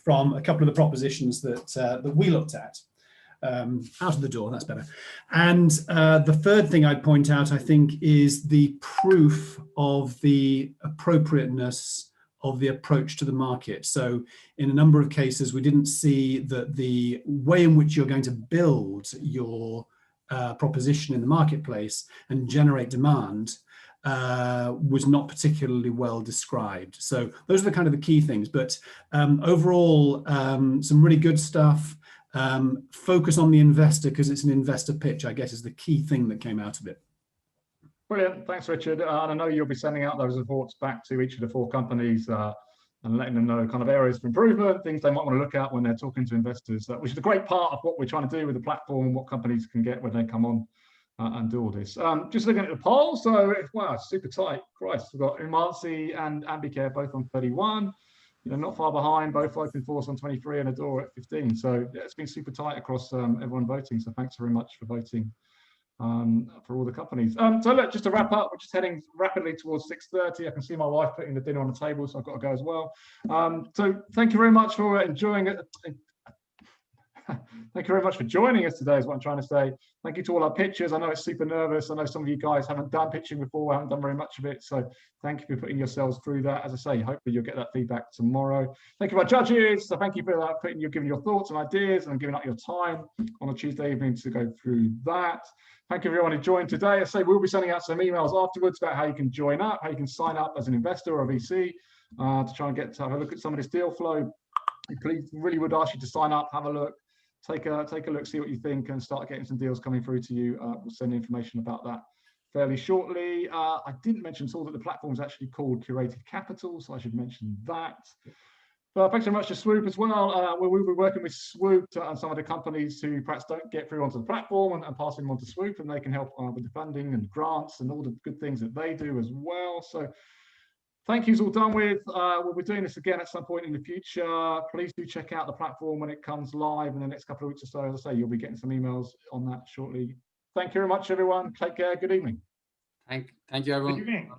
from a couple of the propositions that we looked at. Out of the door, that's better. And the third thing I'd point out, I think, is the proof of the appropriateness of the approach to the market. So in a number of cases, we didn't see that the way in which you're going to build your proposition in the marketplace and generate demand was not particularly well described. So those are the kind of the key things. But overall, some really good stuff. Focus on the investor because it's an investor pitch, I guess, is the key thing that came out of it. Brilliant. Thanks, Richard. And I know you'll be sending out those reports back to each of the 4 companies and letting them know kind of areas for improvement, things they might want to look at when they're talking to investors, which is a great part of what we're trying to do with the platform and what companies can get when they come on and do all this. Just looking at the poll, so wow, it's super tight. Christ, we've got Umarzi and Ambicare both on 31. Not far behind, both Open Force on 23 and Adore at 15. So yeah, it's been super tight across everyone voting. So thanks very much for voting for all the companies. So look, just to wrap up, we're just heading rapidly towards 6:30. I can see my wife putting the dinner on the table, so I've got to go as well. So thank you very much for enjoying it. Thank you very much for joining us today is what I'm trying to say. Thank you to all our pitchers. I know it's super nervous. I know some of you guys haven't done pitching before, haven't done very much of it. So thank you for putting yourselves through that. As I say, hopefully you'll get that feedback tomorrow. Thank you to our judges. So thank you for that, giving your thoughts and ideas and giving up your time on a Tuesday evening to go through that. Thank you everyone who joined today. I say we'll be sending out some emails afterwards about how you can join up, how you can sign up as an investor or a VC to try and get to have a look at some of this deal flow. Please, really would ask you to sign up, have a look. Take a look, see what you think, and start getting some deals coming through to you. We'll send information about that fairly shortly. I didn't mention that the platform is actually called Curated Capital, so I should mention that. But thanks very much to Swoop as well. We'll be working with Swoop and some of the companies who perhaps don't get through onto the platform and passing them on to Swoop, and they can help with the funding and grants and all the good things that they do as well. So thank yous all done with. We'll be doing this again at some point in the future. Please do check out the platform when it comes live in the next couple of weeks or so. As I say, you'll be getting some emails on that shortly. Thank you very much, everyone. Take care. Good evening. Thank you, everyone. Good evening.